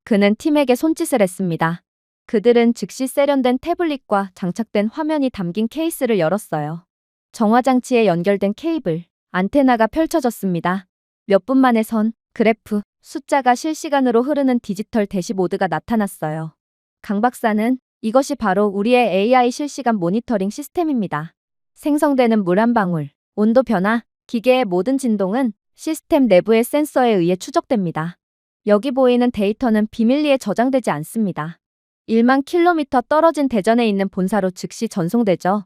그는 팀에게 손짓을 했습니다. 그들은 즉시 세련된 태블릿과 장착된 화면이 담긴 케이스를 열었어요. 정화장치에 연결된 케이블, 안테나가 펼쳐졌습니다. 몇 분 만에 선, 그래프, 숫자가 실시간으로 흐르는 디지털 대시보드가 나타났어요. 강 박사는 이것이 바로 우리의 AI 실시간 모니터링 시스템입니다. 생성되는 물 한 방울, 온도 변화, 기계의 모든 진동은 시스템 내부의 센서에 의해 추적됩니다. 여기 보이는 데이터는 비밀리에 저장되지 않습니다. 1만 킬로미터 떨어진 대전에 있는 본사로 즉시 전송되죠.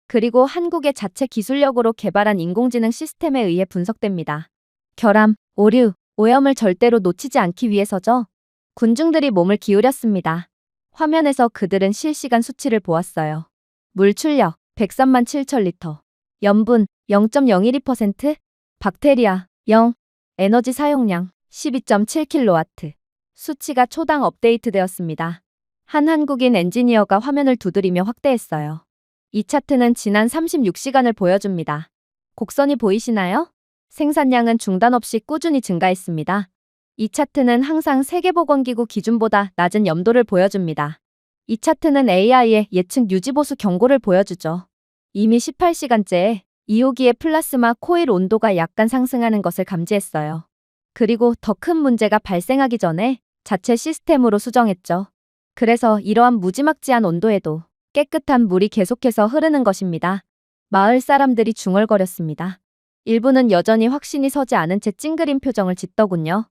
그리고 한국의 자체 기술력으로 개발한 인공지능 시스템에 의해 분석됩니다. 결함, 오류, 오염을 절대로 놓치지 않기 위해서죠. 군중들이 몸을 기울였습니다. 화면에서 그들은 실시간 수치를 보았어요. 물 출력 103만 7천 리터, 염분 0.012%, 박테리아 0, 에너지 사용량 12.7kW. 수치가 초당 업데이트되었습니다. 한 한국인 엔지니어가 화면을 두드리며 확대했어요. 이 차트는 지난 36시간을 보여줍니다. 곡선이 보이시나요? 생산량은 중단 없이 꾸준히 증가했습니다. 이 차트는 항상 세계보건기구 기준보다 낮은 염도를 보여줍니다. 이 차트는 AI의 예측 유지보수 경고를 보여주죠. 이미 18시간째에 2호기의 플라스마 코일 온도가 약간 상승하는 것을 감지했어요. 그리고 더 큰 문제가 발생하기 전에 자체 시스템으로 수정했죠. 그래서 이러한 무지막지한 온도에도 깨끗한 물이 계속해서 흐르는 것입니다. 마을 사람들이 중얼거렸습니다. 일부는 여전히 확신이 서지 않은 채 찡그린 표정을 짓더군요.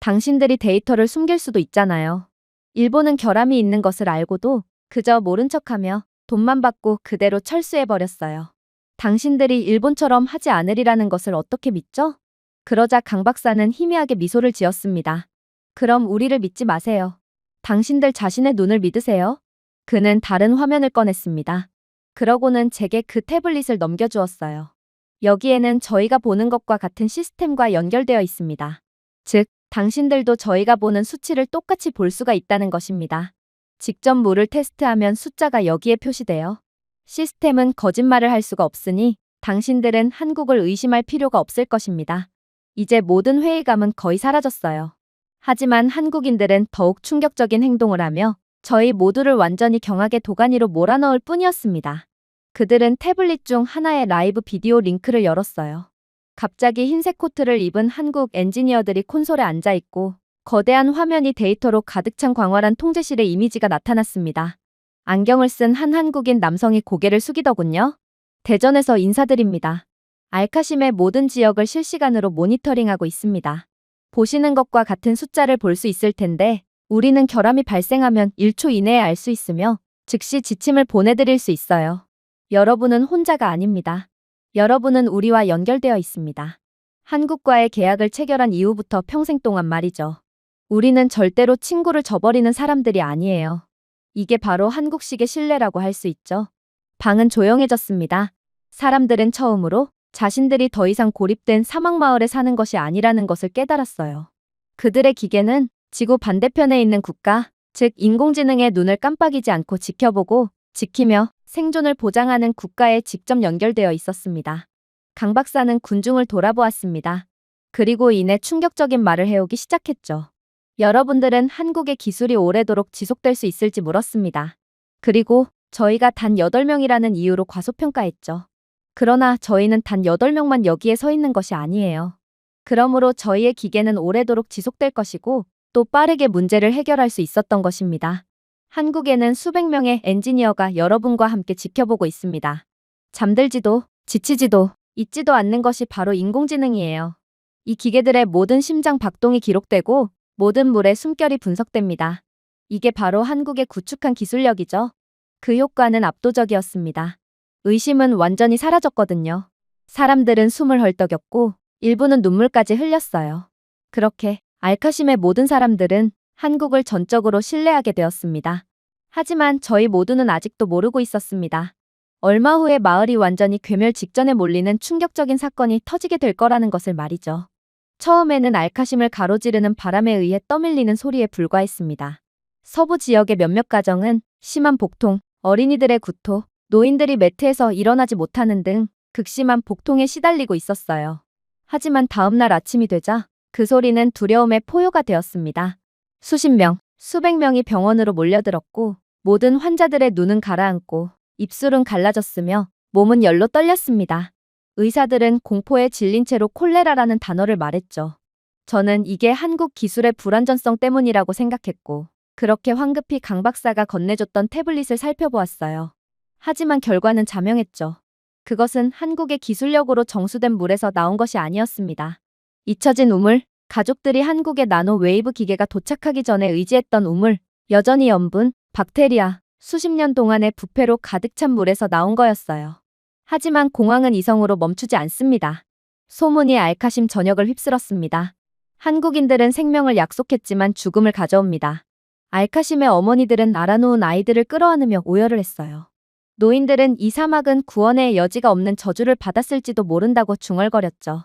당신들이 데이터를 숨길 수도 있잖아요. 일본은 결함이 있는 것을 알고도 그저 모른 척하며 돈만 받고 그대로 철수해버렸어요. 당신들이 일본처럼 하지 않으리라는 것을 어떻게 믿죠? 그러자 강 박사는 희미하게 미소를 지었습니다. 그럼 우리를 믿지 마세요. 당신들 자신의 눈을 믿으세요. 그는 다른 화면을 꺼냈습니다. 그러고는 제게 그 태블릿을 넘겨주었어요. 여기에는 저희가 보는 것과 같은 시스템과 연결되어 있습니다. 즉, 당신들도 저희가 보는 수치를 똑같이 볼 수가 있다는 것입니다. 직접 물을 테스트하면 숫자가 여기에 표시돼요. 시스템은 거짓말을 할 수가 없으니 당신들은 한국을 의심할 필요가 없을 것입니다. 이제 모든 회의감은 거의 사라졌어요. 하지만 한국인들은 더욱 충격적인 행동을 하며 저희 모두를 완전히 경악의 도가니로 몰아넣을 뿐이었습니다. 그들은 태블릿 중 하나의 라이브 비디오 링크를 열었어요. 갑자기 흰색 코트를 입은 한국 엔지니어들이 콘솔에 앉아있고 거대한 화면이 데이터로 가득 찬 광활한 통제실의 이미지가 나타났습니다. 안경을 쓴 한 한국인 남성이 고개를 숙이더군요. 대전에서 인사드립니다. 알카심의 모든 지역을 실시간으로 모니터링하고 있습니다. 보시는 것과 같은 숫자를 볼 수 있을 텐데 우리는 결함이 발생하면 1초 이내에 알 수 있으며 즉시 지침을 보내드릴 수 있어요. 여러분은 혼자가 아닙니다. 여러분은 우리와 연결되어 있습니다. 한국과의 계약을 체결한 이후부터 평생 동안 말이죠. 우리는 절대로 친구를 저버리는 사람들이 아니에요. 이게 바로 한국식의 신뢰라고 할 수 있죠. 방은 조용해졌습니다. 사람들은 처음으로 자신들이 더 이상 고립된 사막마을에 사는 것이 아니라는 것을 깨달았어요. 그들의 기계는 지구 반대편에 있는 국가, 즉 인공지능의 눈을 깜빡이지 않고 지켜보고 지키며 생존을 보장하는 국가에 직접 연결되어 있었습니다. 강 박사는 군중을 돌아보았습니다. 그리고 이내 충격적인 말을 해오기 시작했죠. 여러분들은 한국의 기술이 오래도록 지속될 수 있을지 물었습니다. 그리고 저희가 단 8명이라는 이유로 과소평가했죠. 그러나 저희는 단 8명만 여기에 서 있는 것이 아니에요. 그러므로 저희의 기계는 오래도록 지속될 것이고 또 빠르게 문제를 해결할 수 있었던 것입니다. 한국에는 수백 명의 엔지니어가 여러분과 함께 지켜보고 있습니다. 잠들지도 지치지도 잊지도 않는 것이 바로 인공지능이에요. 이 기계들의 모든 심장 박동이 기록되고 모든 물의 숨결이 분석됩니다. 이게 바로 한국의 구축한 기술력이죠. 그 효과는 압도적이었습니다. 의심은 완전히 사라졌거든요. 사람들은 숨을 헐떡였고 일부는 눈물까지 흘렸어요. 그렇게 알카심의 모든 사람들은 한국을 전적으로 신뢰하게 되었습니다. 하지만 저희 모두는 아직도 모르고 있었습니다. 얼마 후에 마을이 완전히 괴멸 직전에 몰리는 충격적인 사건이 터지게 될 거라는 것을 말이죠. 처음에는 알카심을 가로지르는 바람에 의해 떠밀리는 소리에 불과했습니다. 서부 지역의 몇몇 가정은 심한 복통, 어린이들의 구토, 노인들이 매트에서 일어나지 못하는 등 극심한 복통에 시달리고 있었어요. 하지만 다음 날 아침이 되자 그 소리는 두려움의 포효가 되었습니다. 수십 명, 수백 명이 병원으로 몰려들었고 모든 환자들의 눈은 가라앉고 입술은 갈라졌으며 몸은 열로 떨렸습니다. 의사들은 공포에 질린 채로 콜레라라는 단어를 말했죠. 저는 이게 한국 기술의 불완전성 때문이라고 생각했고 그렇게 황급히 강 박사가 건네줬던 태블릿을 살펴보았어요. 하지만 결과는 자명했죠. 그것은 한국의 기술력으로 정수된 물에서 나온 것이 아니었습니다. 잊혀진 우물, 가족들이 한국의 나노 웨이브 기계가 도착하기 전에 의지했던 우물, 여전히 염분, 박테리아, 수십 년 동안의 부패로 가득 찬 물에서 나온 거였어요. 하지만 공황은 이성으로 멈추지 않습니다. 소문이 알카심 전역을 휩쓸었습니다. 한국인들은 생명을 약속했지만 죽음을 가져옵니다. 알카심의 어머니들은 알아놓은 아이들을 끌어안으며 오열을 했어요. 노인들은 이 사막은 구원의 여지가 없는 저주를 받았을지도 모른다고 중얼거렸죠.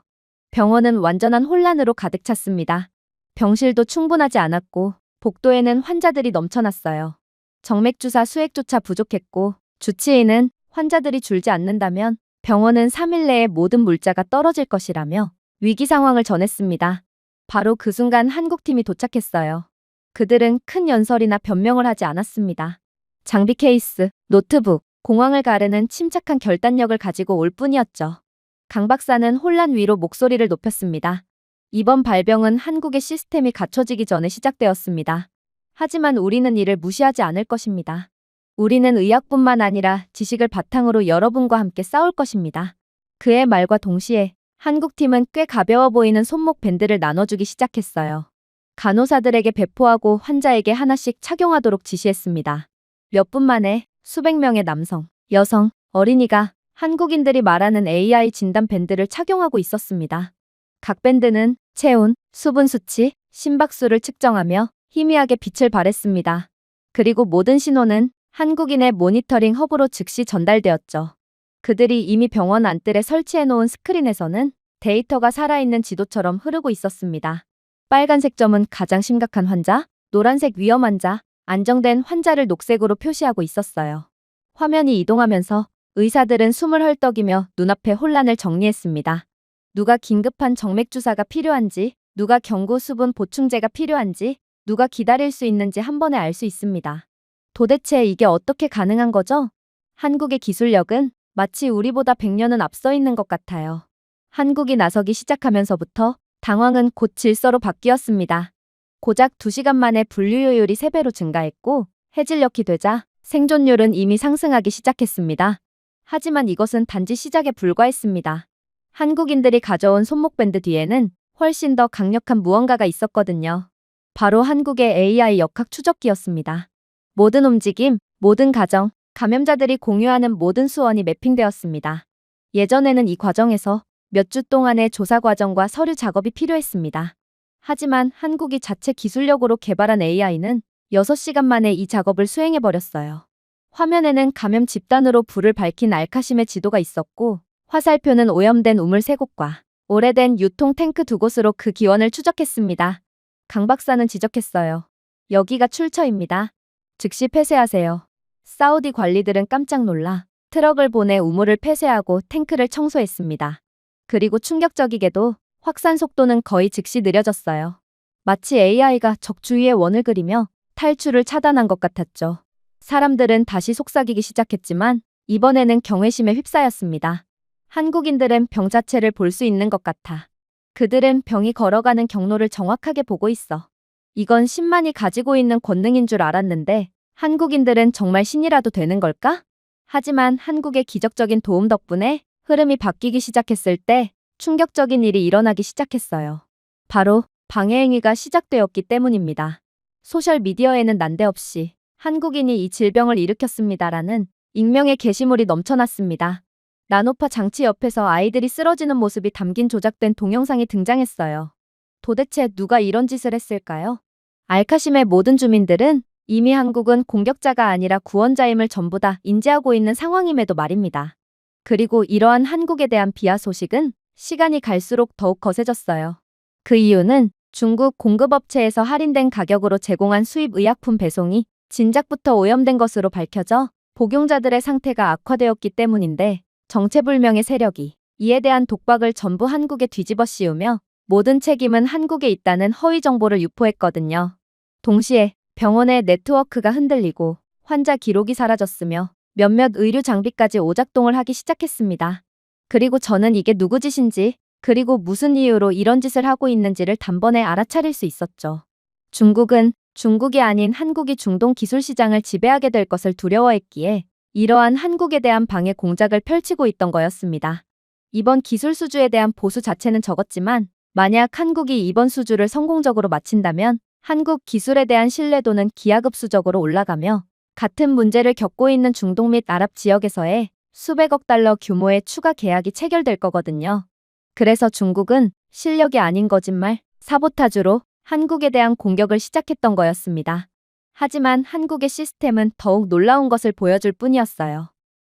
병원은 완전한 혼란으로 가득 찼습니다. 병실도 충분하지 않았고 복도에는 환자들이 넘쳐났어요. 정맥주사 수액조차 부족했고 주치의는 환자들이 줄지 않는다면 병원은 3일 내에 모든 물자가 떨어질 것이라며 위기 상황을 전했습니다. 바로 그 순간 한국팀이 도착했어요. 그들은 큰 연설이나 변명을 하지 않았습니다. 장비 케이스, 노트북, 공황을 가르는 침착한 결단력을 가지고 올 뿐이었죠. 강 박사는 혼란 위로 목소리를 높였습니다. 이번 발병은 한국의 시스템이 갖춰지기 전에 시작되었습니다. 하지만 우리는 이를 무시하지 않을 것입니다. 우리는 의학뿐만 아니라 지식을 바탕으로 여러분과 함께 싸울 것입니다. 그의 말과 동시에 한국팀은 꽤 가벼워 보이는 손목 밴드를 나눠주기 시작했어요. 간호사들에게 배포하고 환자에게 하나씩 착용하도록 지시했습니다. 몇 분 만에 수백 명의 남성, 여성, 어린이가 한국인들이 말하는 AI 진단 밴드를 착용하고 있었습니다. 각 밴드는 체온, 수분 수치, 심박수를 측정하며 희미하게 빛을 발했습니다. 그리고 모든 신호는 한국인의 모니터링 허브로 즉시 전달되었죠. 그들이 이미 병원 안뜰에 설치해놓은 스크린에서는 데이터가 살아있는 지도처럼 흐르고 있었습니다. 빨간색 점은 가장 심각한 환자, 노란색 위험 환자, 안정된 환자를 녹색으로 표시하고 있었어요. 화면이 이동하면서 의사들은 숨을 헐떡이며 눈앞의 혼란을 정리했습니다. 누가 긴급한 정맥 주사가 필요한지, 누가 경구 수분 보충제가 필요한지, 누가 기다릴 수 있는지 한 번에 알 수 있습니다. 도대체 이게 어떻게 가능한 거죠? 한국의 기술력은 마치 우리보다 100년은 앞서 있는 것 같아요. 한국이 나서기 시작하면서부터 당황은 곧 질서로 바뀌었습니다. 고작 2시간 만에 분류효율이 3배로 증가했고 해질녘이 되자 생존율은 이미 상승하기 시작했습니다. 하지만 이것은 단지 시작에 불과했습니다. 한국인들이 가져온 손목밴드 뒤에는 훨씬 더 강력한 무언가가 있었거든요. 바로 한국의 AI 역학 추적기였습니다. 모든 움직임, 모든 가정, 감염자들이 공유하는 모든 수원이 매핑되었습니다. 예전에는 이 과정에서 몇 주 동안의 조사 과정과 서류 작업이 필요했습니다. 하지만 한국이 자체 기술력으로 개발한 AI는 6시간 만에 이 작업을 수행해버렸어요. 화면에는 감염 집단으로 불을 밝힌 알카심의 지도가 있었고 화살표는 오염된 우물 3곳과 오래된 유통 탱크 2곳으로 그 기원을 추적했습니다. 강 박사는 지적했어요. 여기가 출처입니다. 즉시 폐쇄하세요. 사우디 관리들은 깜짝 놀라 트럭을 보내 우물을 폐쇄하고 탱크를 청소했습니다. 그리고 충격적이게도 확산 속도는 거의 즉시 느려졌어요. 마치 AI가 적 주위에 원을 그리며 탈출을 차단한 것 같았죠. 사람들은 다시 속삭이기 시작했지만 이번에는 경외심에 휩싸였습니다. 한국인들은 병 자체를 볼 수 있는 것 같아. 그들은 병이 걸어가는 경로를 정확하게 보고 있어. 이건 신만이 가지고 있는 권능인 줄 알았는데 한국인들은 정말 신이라도 되는 걸까? 하지만 한국의 기적적인 도움 덕분에 흐름이 바뀌기 시작했을 때 충격적인 일이 일어나기 시작했어요. 바로 방해행위가 시작되었기 때문입니다. 소셜미디어에는 난데없이 한국인이 이 질병을 일으켰습니다라는 익명의 게시물이 넘쳐났습니다. 나노파 장치 옆에서 아이들이 쓰러지는 모습이 담긴 조작된 동영상이 등장했어요. 도대체 누가 이런 짓을 했을까요? 알카심의 모든 주민들은 이미 한국은 공격자가 아니라 구원자임을 전부 다 인지하고 있는 상황임에도 말입니다. 그리고 이러한 한국에 대한 비하 소식은 시간이 갈수록 더욱 거세졌어요. 그 이유는 중국 공급업체에서 할인된 가격으로 제공한 수입 의약품 배송이 진작부터 오염된 것으로 밝혀져 복용자들의 상태가 악화되었기 때문인데 정체불명의 세력이 이에 대한 독박을 전부 한국에 뒤집어 씌우며 모든 책임은 한국에 있다는 허위 정보를 유포했거든요. 동시에 병원의 네트워크가 흔들리고 환자 기록이 사라졌으며 몇몇 의료 장비까지 오작동을 하기 시작했습니다. 그리고 저는 이게 누구 짓인지 그리고 무슨 이유로 이런 짓을 하고 있는지를 단번에 알아차릴 수 있었죠. 중국은 중국이 아닌 한국이 중동 기술 시장을 지배하게 될 것을 두려워했기에 이러한 한국에 대한 방해 공작을 펼치고 있던 거였습니다. 이번 기술 수주에 대한 보수 자체는 적었지만 만약 한국이 이번 수주를 성공적으로 마친다면 한국 기술에 대한 신뢰도는 기하급수적으로 올라가며 같은 문제를 겪고 있는 중동 및 아랍 지역에서의 수백억 달러 규모의 추가 계약이 체결될 거거든요. 그래서 중국은 실력이 아닌 거짓말, 사보타주로 한국에 대한 공격을 시작했던 거였습니다. 하지만 한국의 시스템은 더욱 놀라운 것을 보여줄 뿐이었어요.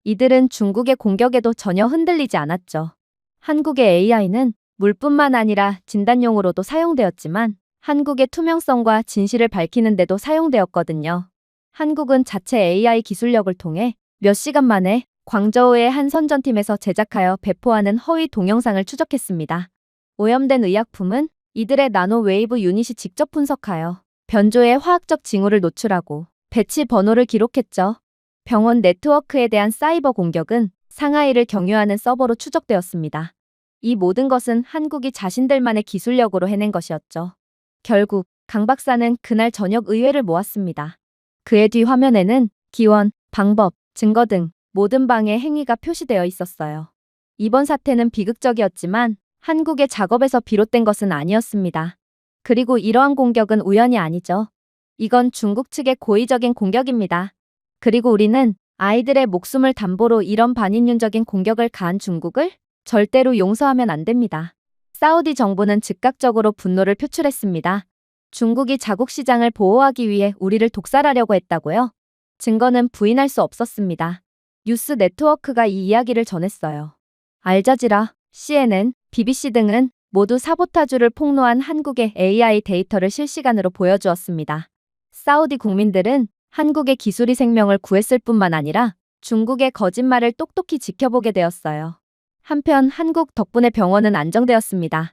이들은 중국의 공격에도 전혀 흔들리지 않았죠. 한국의 AI는 물뿐만 아니라 진단용으로도 사용되었지만 한국의 투명성과 진실을 밝히는 데도 사용되었거든요. 한국은 자체 AI 기술력을 통해 몇 시간 만에 광저우의 한 선전팀에서 제작하여 배포하는 허위 동영상을 추적했습니다. 오염된 의약품은 이들의 나노 웨이브 유닛이 직접 분석하여 변조의 화학적 징후를 노출하고 배치 번호를 기록했죠. 병원 네트워크에 대한 사이버 공격은 상하이를 경유하는 서버로 추적되었습니다. 이 모든 것은 한국이 자신들만의 기술력으로 해낸 것이었죠. 결국 강 박사는 그날 저녁 의회를 모았습니다. 그의 뒤 화면에는 기원, 방법, 증거 등 모든 방해 행위가 표시되어 있었어요. 이번 사태는 비극적이었지만 한국의 작업에서 비롯된 것은 아니었습니다. 그리고 이러한 공격은 우연이 아니죠. 이건 중국 측의 고의적인 공격입니다. 그리고 우리는 아이들의 목숨을 담보로 이런 반인륜적인 공격을 가한 중국을 절대로 용서하면 안 됩니다. 사우디 정부는 즉각적으로 분노를 표출했습니다. 중국이 자국 시장을 보호하기 위해 우리를 독살하려고 했다고요? 증거는 부인할 수 없었습니다. 뉴스 네트워크가 이 이야기를 전했어요. 알자지라, CNN, BBC 등은 모두 사보타주를 폭로한 한국의 AI 데이터를 실시간으로 보여주었습니다. 사우디 국민들은 한국의 기술이 생명을 구했을 뿐만 아니라 중국의 거짓말을 똑똑히 지켜보게 되었어요. 한편 한국 덕분에 병원은 안정되었습니다.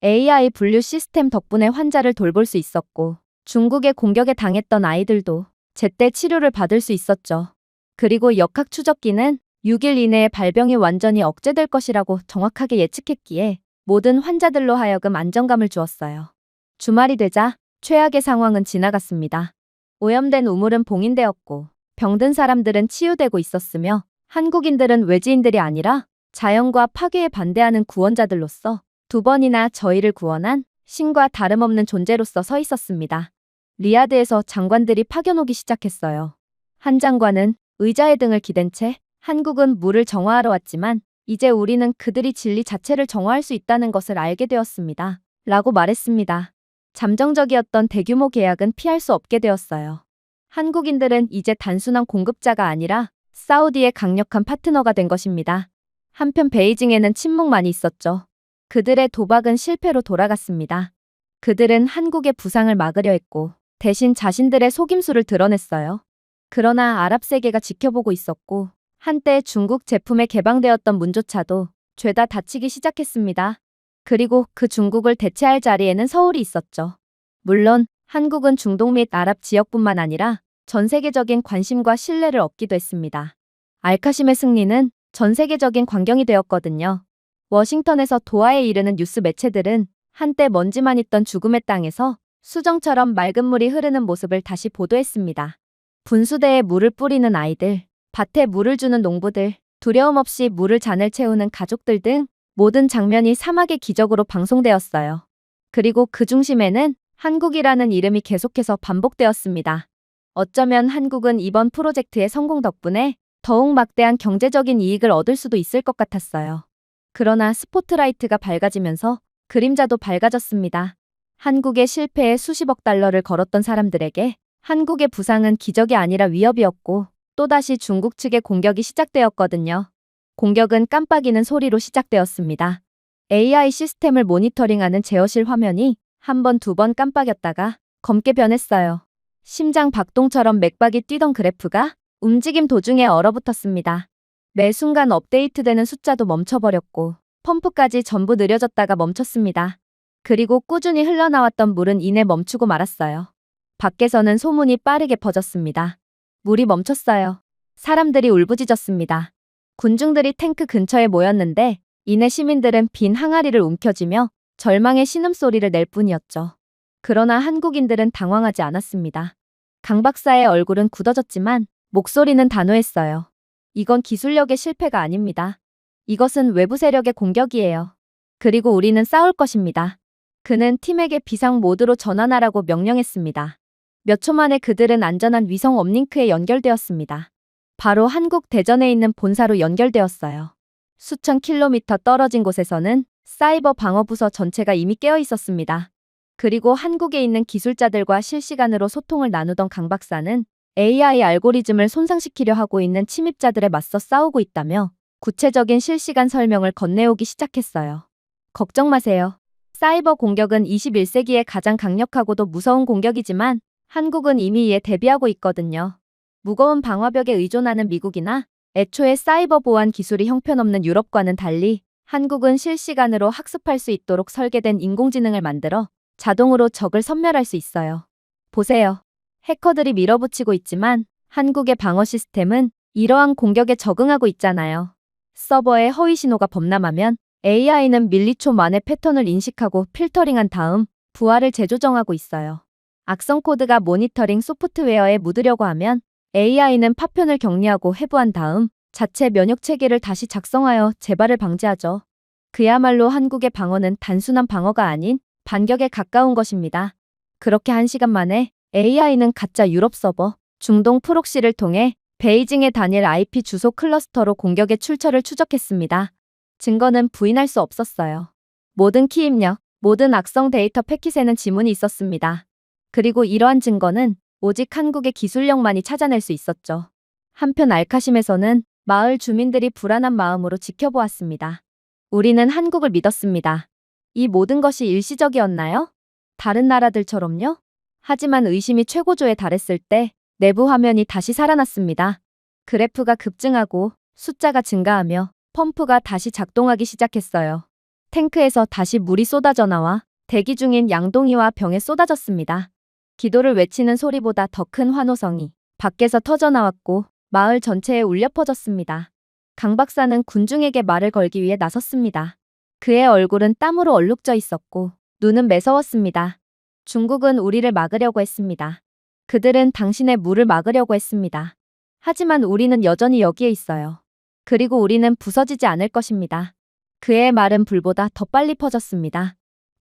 AI 분류 시스템 덕분에 환자를 돌볼 수 있었고 중국의 공격에 당했던 아이들도 제때 치료를 받을 수 있었죠. 그리고 역학 추적기는 6일 이내에 발병이 완전히 억제될 것이라고 정확하게 예측했기에 모든 환자들로 하여금 안정감을 주었어요. 주말이 되자 최악의 상황은 지나갔습니다. 오염된 우물은 봉인되었고 병든 사람들은 치유되고 있었으며 한국인들은 외지인들이 아니라 자연과 파괴에 반대하는 구원자들로서 두 번이나 저희를 구원한 신과 다름없는 존재로서 서 있었습니다. 리야드에서 장관들이 파견 오기 시작했어요. 한 장관은 의자에 등을 기댄 채 한국은 물을 정화하러 왔지만 이제 우리는 그들이 진리 자체를 정화할 수 있다는 것을 알게 되었습니다. 라고 말했습니다. 잠정적이었던 대규모 계약은 피할 수 없게 되었어요. 한국인들은 이제 단순한 공급자가 아니라 사우디의 강력한 파트너가 된 것입니다. 한편 베이징에는 침묵만이 있었죠. 그들의 도박은 실패로 돌아갔습니다. 그들은 한국의 부상을 막으려 했고 대신 자신들의 속임수를 드러냈어요. 그러나 아랍 세계가 지켜보고 있었고 한때 중국 제품에 개방되었던 문조차도 죄다 닫히기 시작했습니다. 그리고 그 중국을 대체할 자리에는 서울이 있었죠. 물론 한국은 중동 및 아랍 지역뿐만 아니라 전 세계적인 관심과 신뢰를 얻기도 했습니다. 알카심의 승리는 전 세계적인 광경이 되었거든요. 워싱턴에서 도하에 이르는 뉴스 매체들은 한때 먼지만 있던 죽음의 땅에서 수정처럼 맑은 물이 흐르는 모습을 다시 보도했습니다. 분수대에 물을 뿌리는 아이들, 밭에 물을 주는 농부들, 두려움 없이 물을 잔을 채우는 가족들 등 모든 장면이 사막의 기적으로 방송되었어요. 그리고 그 중심에는 한국이라는 이름이 계속해서 반복되었습니다. 어쩌면 한국은 이번 프로젝트의 성공 덕분에 더욱 막대한 경제적인 이익을 얻을 수도 있을 것 같았어요. 그러나 스포트라이트가 밝아지면서 그림자도 밝아졌습니다. 한국의 실패에 수십억 달러를 걸었던 사람들에게 한국의 부상은 기적이 아니라 위협이었고 또다시 중국 측의 공격이 시작되었거든요. 공격은 깜빡이는 소리로 시작되었습니다. AI 시스템을 모니터링하는 제어실 화면이 한 번, 두 번 깜빡였다가 검게 변했어요. 심장 박동처럼 맥박이 뛰던 그래프가 움직임 도중에 얼어붙었습니다. 매 순간 업데이트되는 숫자도 멈춰버렸고 펌프까지 전부 느려졌다가 멈췄습니다. 그리고 꾸준히 흘러나왔던 물은 이내 멈추고 말았어요. 밖에서는 소문이 빠르게 퍼졌습니다. 물이 멈췄어요. 사람들이 울부짖었습니다. 군중들이 탱크 근처에 모였는데 이내 시민들은 빈 항아리를 움켜쥐며 절망의 신음소리를 낼 뿐이었죠. 그러나 한국인들은 당황하지 않았습니다. 강 박사의 얼굴은 굳어졌지만 목소리는 단호했어요. 이건 기술력의 실패가 아닙니다. 이것은 외부 세력의 공격이에요. 그리고 우리는 싸울 것입니다. 그는 팀에게 비상 모드로 전환하라고 명령했습니다. 몇 초 만에 그들은 안전한 위성 업링크에 연결되었습니다. 바로 한국 대전에 있는 본사로 연결되었어요. 수천 킬로미터 떨어진 곳에서는 사이버 방어부서 전체가 이미 깨어 있었습니다. 그리고 한국에 있는 기술자들과 실시간으로 소통을 나누던 강 박사는 AI 알고리즘을 손상시키려 하고 있는 침입자들에 맞서 싸우고 있다며 구체적인 실시간 설명을 건네오기 시작했어요. 걱정 마세요. 사이버 공격은 21세기의 가장 강력하고도 무서운 공격이지만 한국은 이미 이에 대비하고 있거든요. 무거운 방화벽에 의존하는 미국이나 애초에 사이버 보안 기술이 형편없는 유럽과는 달리 한국은 실시간으로 학습할 수 있도록 설계된 인공지능을 만들어 자동으로 적을 섬멸할 수 있어요. 보세요. 해커들이 밀어붙이고 있지만 한국의 방어 시스템은 이러한 공격에 적응하고 있잖아요. 서버에 허위 신호가 범람하면 AI는 밀리초 만에 패턴을 인식하고 필터링한 다음 부하를 재조정하고 있어요. 악성 코드가 모니터링 소프트웨어에 묻으려고 하면 AI는 파편을 격리하고 해부한 다음 자체 면역 체계를 다시 작성하여 재발을 방지하죠. 그야말로 한국의 방어는 단순한 방어가 아닌 반격에 가까운 것입니다. 그렇게 1시간 만에 AI는 가짜 유럽 서버 중동 프록시를 통해 베이징의 단일 IP 주소 클러스터로 공격의 출처를 추적했습니다. 증거는 부인할 수 없었어요. 모든 키 입력, 모든 악성 데이터 패킷에는 지문이 있었습니다. 그리고 이러한 증거는 오직 한국의 기술력만이 찾아낼 수 있었죠. 한편 알카심에서는 마을 주민들이 불안한 마음으로 지켜보았습니다. 우리는 한국을 믿었습니다. 이 모든 것이 일시적이었나요? 다른 나라들처럼요? 하지만 의심이 최고조에 달했을 때 내부 화면이 다시 살아났습니다. 그래프가 급증하고 숫자가 증가하며 펌프가 다시 작동하기 시작했어요. 탱크에서 다시 물이 쏟아져 나와 대기 중인 양동이와 병에 쏟아졌습니다. 기도를 외치는 소리보다 더 큰 환호성이 밖에서 터져나왔고 마을 전체에 울려 퍼졌습니다. 강 박사는 군중에게 말을 걸기 위해 나섰습니다. 그의 얼굴은 땀으로 얼룩져 있었고 눈은 매서웠습니다. 중국은 우리를 막으려고 했습니다. 그들은 당신의 물을 막으려고 했습니다. 하지만 우리는 여전히 여기에 있어요. 그리고 우리는 부서지지 않을 것입니다. 그의 말은 불보다 더 빨리 퍼졌습니다.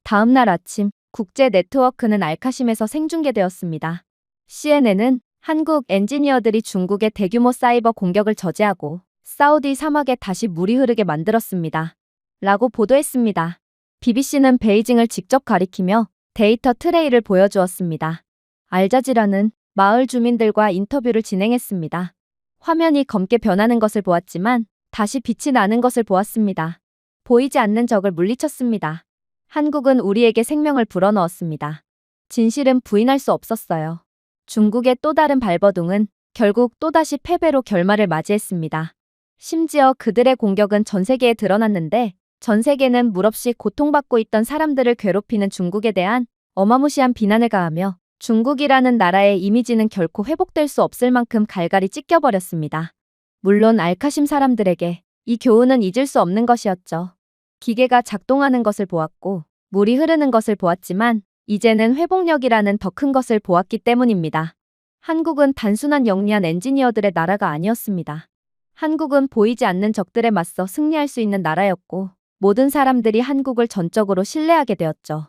다음 날 아침 국제 네트워크는 알카심에서 생중계되었습니다. CNN은 한국 엔지니어들이 중국의 대규모 사이버 공격을 저지하고 사우디 사막에 다시 물이 흐르게 만들었습니다. 라고 보도했습니다. BBC는 베이징을 직접 가리키며 데이터 트레이를 보여주었습니다. 알자지라는 마을 주민들과 인터뷰를 진행했습니다. 화면이 검게 변하는 것을 보았지만 다시 빛이 나는 것을 보았습니다. 보이지 않는 적을 물리쳤습니다. 한국은 우리에게 생명을 불어넣었습니다. 진실은 부인할 수 없었어요. 중국의 또 다른 발버둥은 결국 또다시 패배로 결말을 맞이했습니다. 심지어 그들의 공격은 전 세계에 드러났는데 전 세계는 물없이 고통받고 있던 사람들을 괴롭히는 중국에 대한 어마무시한 비난을 가하며 중국이라는 나라의 이미지는 결코 회복될 수 없을 만큼 갈갈이 찢겨버렸습니다. 물론 알카심 사람들에게 이 교훈은 잊을 수 없는 것이었죠. 기계가 작동하는 것을 보았고 물이 흐르는 것을 보았지만 이제는 회복력이라는 더 큰 것을 보았기 때문입니다. 한국은 단순한 영리한 엔지니어들의 나라가 아니었습니다. 한국은 보이지 않는 적들에 맞서 승리할 수 있는 나라였고 모든 사람들이 한국을 전적으로 신뢰하게 되었죠.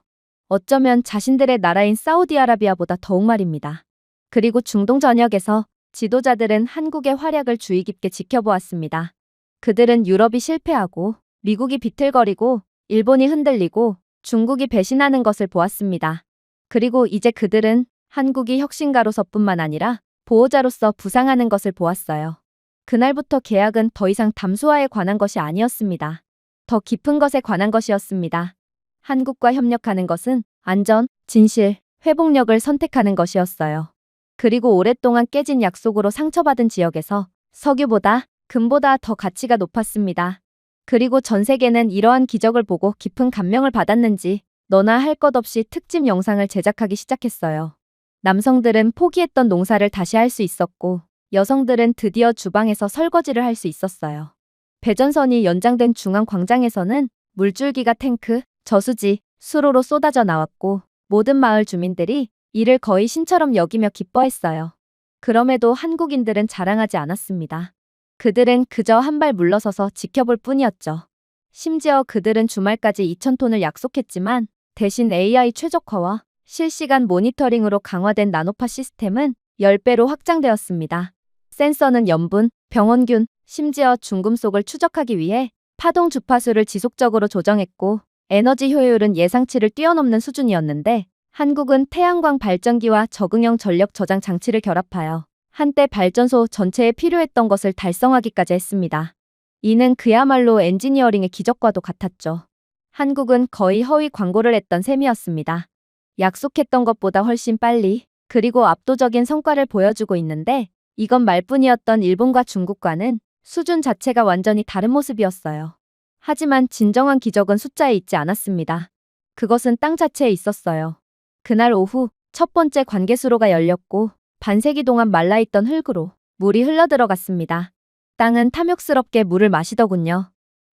어쩌면 자신들의 나라인 사우디아라비아보다 더욱 말입니다. 그리고 중동 전역에서 지도자들은 한국의 활약을 주의 깊게 지켜보았습니다. 그들은 유럽이 실패하고 미국이 비틀거리고 일본이 흔들리고 중국이 배신하는 것을 보았습니다. 그리고 이제 그들은 한국이 혁신가로서뿐만 아니라 보호자로서 부상하는 것을 보았어요. 그날부터 계약은 더 이상 담수화에 관한 것이 아니었습니다. 더 깊은 것에 관한 것이었습니다. 한국과 협력하는 것은 안전, 진실, 회복력을 선택하는 것이었어요. 그리고 오랫동안 깨진 약속으로 상처받은 지역에서 석유보다 금보다 더 가치가 높았습니다. 그리고 전 세계는 이러한 기적을 보고 깊은 감명을 받았는지 너나 할 것 없이 특집 영상을 제작하기 시작했어요. 남성들은 포기했던 농사를 다시 할 수 있었고 여성들은 드디어 주방에서 설거지를 할 수 있었어요. 배전선이 연장된 중앙 광장에서는 물줄기가 탱크, 저수지, 수로로 쏟아져 나왔고 모든 마을 주민들이 이를 거의 신처럼 여기며 기뻐했어요. 그럼에도 한국인들은 자랑하지 않았습니다. 그들은 그저 한 발 물러서서 지켜볼 뿐이었죠. 심지어 그들은 주말까지 2,000톤을 약속했지만 대신 AI 최적화와 실시간 모니터링으로 강화된 나노파 시스템은 10배로 확장되었습니다. 센서는 염분, 병원균, 심지어 중금속을 추적하기 위해 파동 주파수를 지속적으로 조정했고 에너지 효율은 예상치를 뛰어넘는 수준이었는데 한국은 태양광 발전기와 적응형 전력 저장 장치를 결합하여 한때 발전소 전체에 필요했던 것을 달성하기까지 했습니다. 이는 그야말로 엔지니어링의 기적과도 같았죠. 한국은 거의 허위 광고를 했던 셈이었습니다. 약속했던 것보다 훨씬 빨리 그리고 압도적인 성과를 보여주고 있는데 이건 말뿐이었던 일본과 중국과는 수준 자체가 완전히 다른 모습이었어요. 하지만 진정한 기적은 숫자에 있지 않았습니다. 그것은 땅 자체에 있었어요. 그날 오후 첫 번째 관계수로가 열렸고 반세기 동안 말라있던 흙으로 물이 흘러들어갔습니다. 땅은 탐욕스럽게 물을 마시더군요.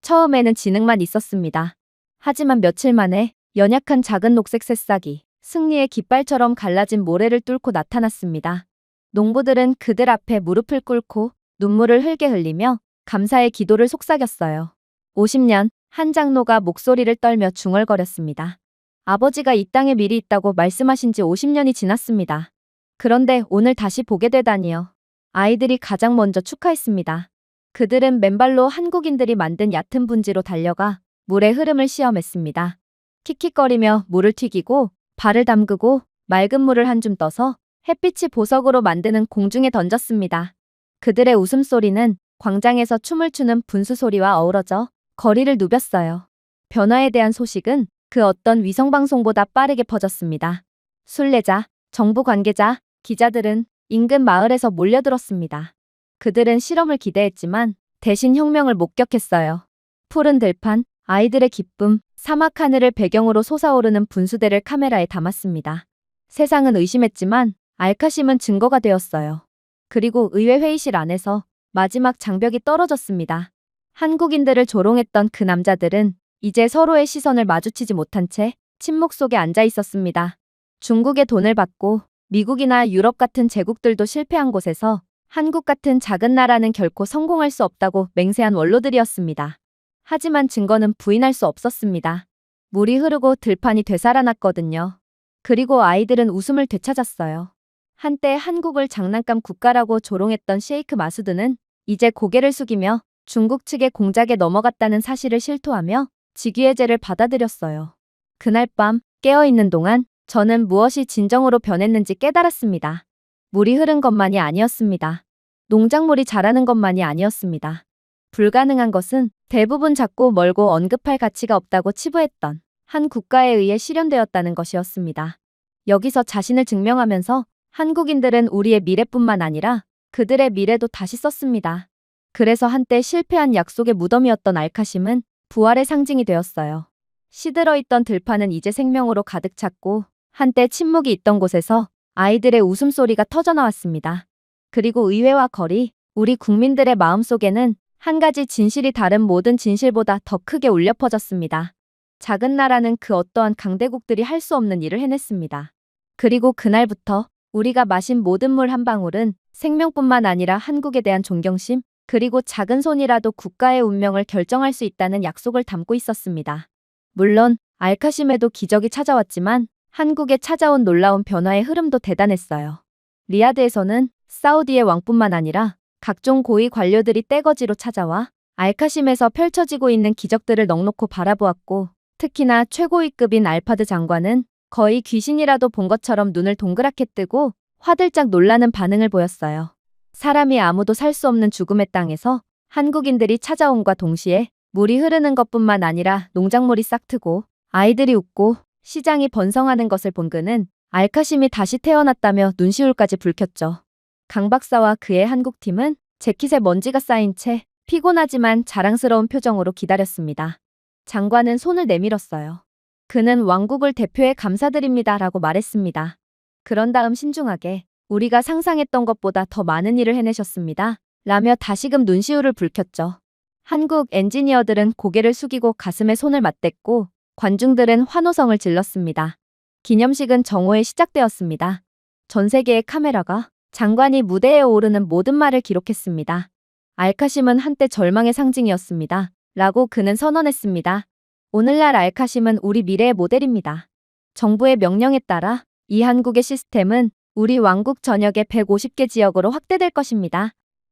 처음에는 진흙만 있었습니다. 하지만 며칠 만에 연약한 작은 녹색 새싹이 승리의 깃발처럼 갈라진 모래를 뚫고 나타났습니다. 농부들은 그들 앞에 무릎을 꿇고 눈물을 흘게 흘리며 감사의 기도를 속삭였어요. 50년, 한 장로가 목소리를 떨며 중얼거렸습니다. 아버지가 이 땅에 미리 있다고 말씀하신 지 50년이 지났습니다. 그런데 오늘 다시 보게 되다니요. 아이들이 가장 먼저 축하했습니다. 그들은 맨발로 한국인들이 만든 얕은 분지로 달려가 물의 흐름을 시험했습니다. 킥킥거리며 물을 튀기고 발을 담그고 맑은 물을 한 줌 떠서 햇빛이 보석으로 만드는 공중에 던졌습니다. 그들의 웃음소리는 광장에서 춤을 추는 분수 소리와 어우러져 거리를 누볐어요. 변화에 대한 소식은 그 어떤 위성방송보다 빠르게 퍼졌습니다. 순례자, 정부 관계자, 기자들은 인근 마을에서 몰려들었습니다. 그들은 실험을 기대했지만 대신 혁명을 목격했어요. 푸른 들판, 아이들의 기쁨, 사막 하늘을 배경으로 솟아오르는 분수대를 카메라에 담았습니다. 세상은 의심했지만 알카심은 증거가 되었어요. 그리고 의회 회의실 안에서 마지막 장벽이 떨어졌습니다. 한국인들을 조롱했던 그 남자들은 이제 서로의 시선을 마주치지 못한 채 침묵 속에 앉아 있었습니다. 중국의 돈을 받고 미국이나 유럽 같은 제국들도 실패한 곳에서 한국 같은 작은 나라는 결코 성공할 수 없다고 맹세한 원로들이었습니다. 하지만 증거는 부인할 수 없었습니다. 물이 흐르고 들판이 되살아났거든요. 그리고 아이들은 웃음을 되찾았어요. 한때 한국을 장난감 국가라고 조롱했던 셰이크 마수드는 이제 고개를 숙이며 중국 측의 공작에 넘어갔다는 사실을 실토하며 직위해제를 받아들였어요. 그날 밤 깨어있는 동안 저는 무엇이 진정으로 변했는지 깨달았습니다. 물이 흐른 것만이 아니었습니다. 농작물이 자라는 것만이 아니었습니다. 불가능한 것은 대부분 작고 멀고 언급할 가치가 없다고 치부했던 한 국가에 의해 실현되었다는 것이었습니다. 여기서 자신을 증명하면서 한국인들은 우리의 미래뿐만 아니라 그들의 미래도 다시 썼습니다. 그래서 한때 실패한 약속의 무덤이었던 알카심은 부활의 상징이 되었어요. 시들어있던 들판은 이제 생명으로 가득 찼고 한때 침묵이 있던 곳에서 아이들의 웃음소리가 터져나왔습니다. 그리고 의회와 거리, 우리 국민들의 마음속에는 한 가지 진실이 다른 모든 진실보다 더 크게 울려 퍼졌습니다. 작은 나라는 그 어떠한 강대국들이 할 수 없는 일을 해냈습니다. 그리고 그날부터 우리가 마신 모든 물 한 방울은 생명뿐만 아니라 한국에 대한 존경심, 그리고 작은 손이라도 국가의 운명을 결정할 수 있다는 약속을 담고 있었습니다. 물론 알카심에도 기적이 찾아왔지만 한국에 찾아온 놀라운 변화의 흐름도 대단했어요. 리야드에서는 사우디의 왕뿐만 아니라 각종 고위 관료들이 떼거지로 찾아와 알카심에서 펼쳐지고 있는 기적들을 넋놓고 바라보았고, 특히나 최고위급인 알파드 장관은 거의 귀신이라도 본 것처럼 눈을 동그랗게 뜨고 화들짝 놀라는 반응을 보였어요. 사람이 아무도 살 수 없는 죽음의 땅에서 한국인들이 찾아옴과 동시에 물이 흐르는 것뿐만 아니라 농작물이 싹트고 아이들이 웃고 시장이 번성하는 것을 본 그는 알카심이 다시 태어났다며 눈시울까지 붉혔죠. 강 박사와 그의 한국팀은 재킷에 먼지가 쌓인 채 피곤하지만 자랑스러운 표정으로 기다렸습니다. 장관은 손을 내밀었어요. 그는 왕국을 대표해 감사드립니다 라고 말했습니다. 그런 다음 신중하게 우리가 상상했던 것보다 더 많은 일을 해내셨습니다 라며 다시금 눈시울을 붉혔죠. 한국 엔지니어들은 고개를 숙이고 가슴에 손을 맞댔고 관중들은 환호성을 질렀습니다. 기념식은 정오에 시작되었습니다. 전 세계의 카메라가 장관이 무대에 오르는 모든 말을 기록했습니다. 알카심은 한때 절망의 상징이었습니다 라고 그는 선언했습니다. 오늘날 알카심은 우리 미래의 모델입니다. 정부의 명령에 따라 이 한국의 시스템은 우리 왕국 전역의 150개 지역으로 확대될 것입니다.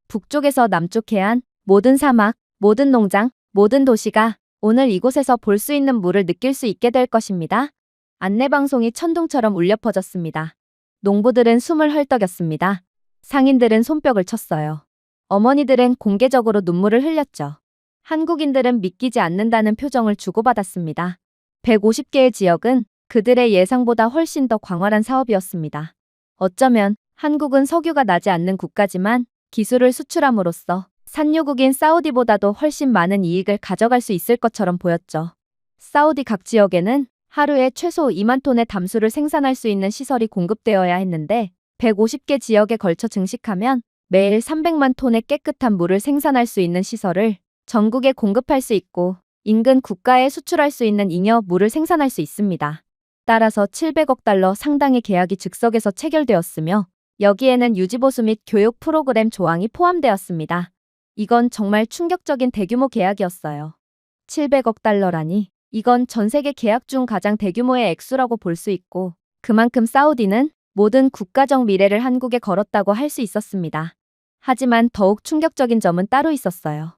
북쪽에서 남쪽 해안, 모든 사막, 모든 농장, 모든 도시가 오늘 이곳에서 볼 수 있는 물을 느낄 수 있게 될 것입니다. 안내방송이 천둥처럼 울려 퍼졌습니다. 농부들은 숨을 헐떡였습니다. 상인들은 손뼉을 쳤어요. 어머니들은 공개적으로 눈물을 흘렸죠. 한국인들은 믿기지 않는다는 표정을 주고받았습니다. 150개의 지역은 그들의 예상보다 훨씬 더 광활한 사업이었습니다. 어쩌면 한국은 석유가 나지 않는 국가지만 기술을 수출함으로써 산유국인 사우디보다도 훨씬 많은 이익을 가져갈 수 있을 것처럼 보였죠. 사우디 각 지역에는 하루에 최소 2만 톤의 담수를 생산할 수 있는 시설이 공급되어야 했는데 150개 지역에 걸쳐 증식하면 매일 300만 톤의 깨끗한 물을 생산할 수 있는 시설을 전국에 공급할 수 있고 인근 국가에 수출할 수 있는 잉여 물을 생산할 수 있습니다. 따라서 700억 달러 상당의 계약이 즉석에서 체결되었으며 여기에는 유지보수 및 교육 프로그램 조항이 포함되었습니다. 이건 정말 충격적인 대규모 계약이었어요. 700억 달러라니 이건 전 세계 계약 중 가장 대규모의 액수라고 볼 수 있고 그만큼 사우디는 모든 국가적 미래를 한국에 걸었다고 할 수 있었습니다. 하지만 더욱 충격적인 점은 따로 있었어요.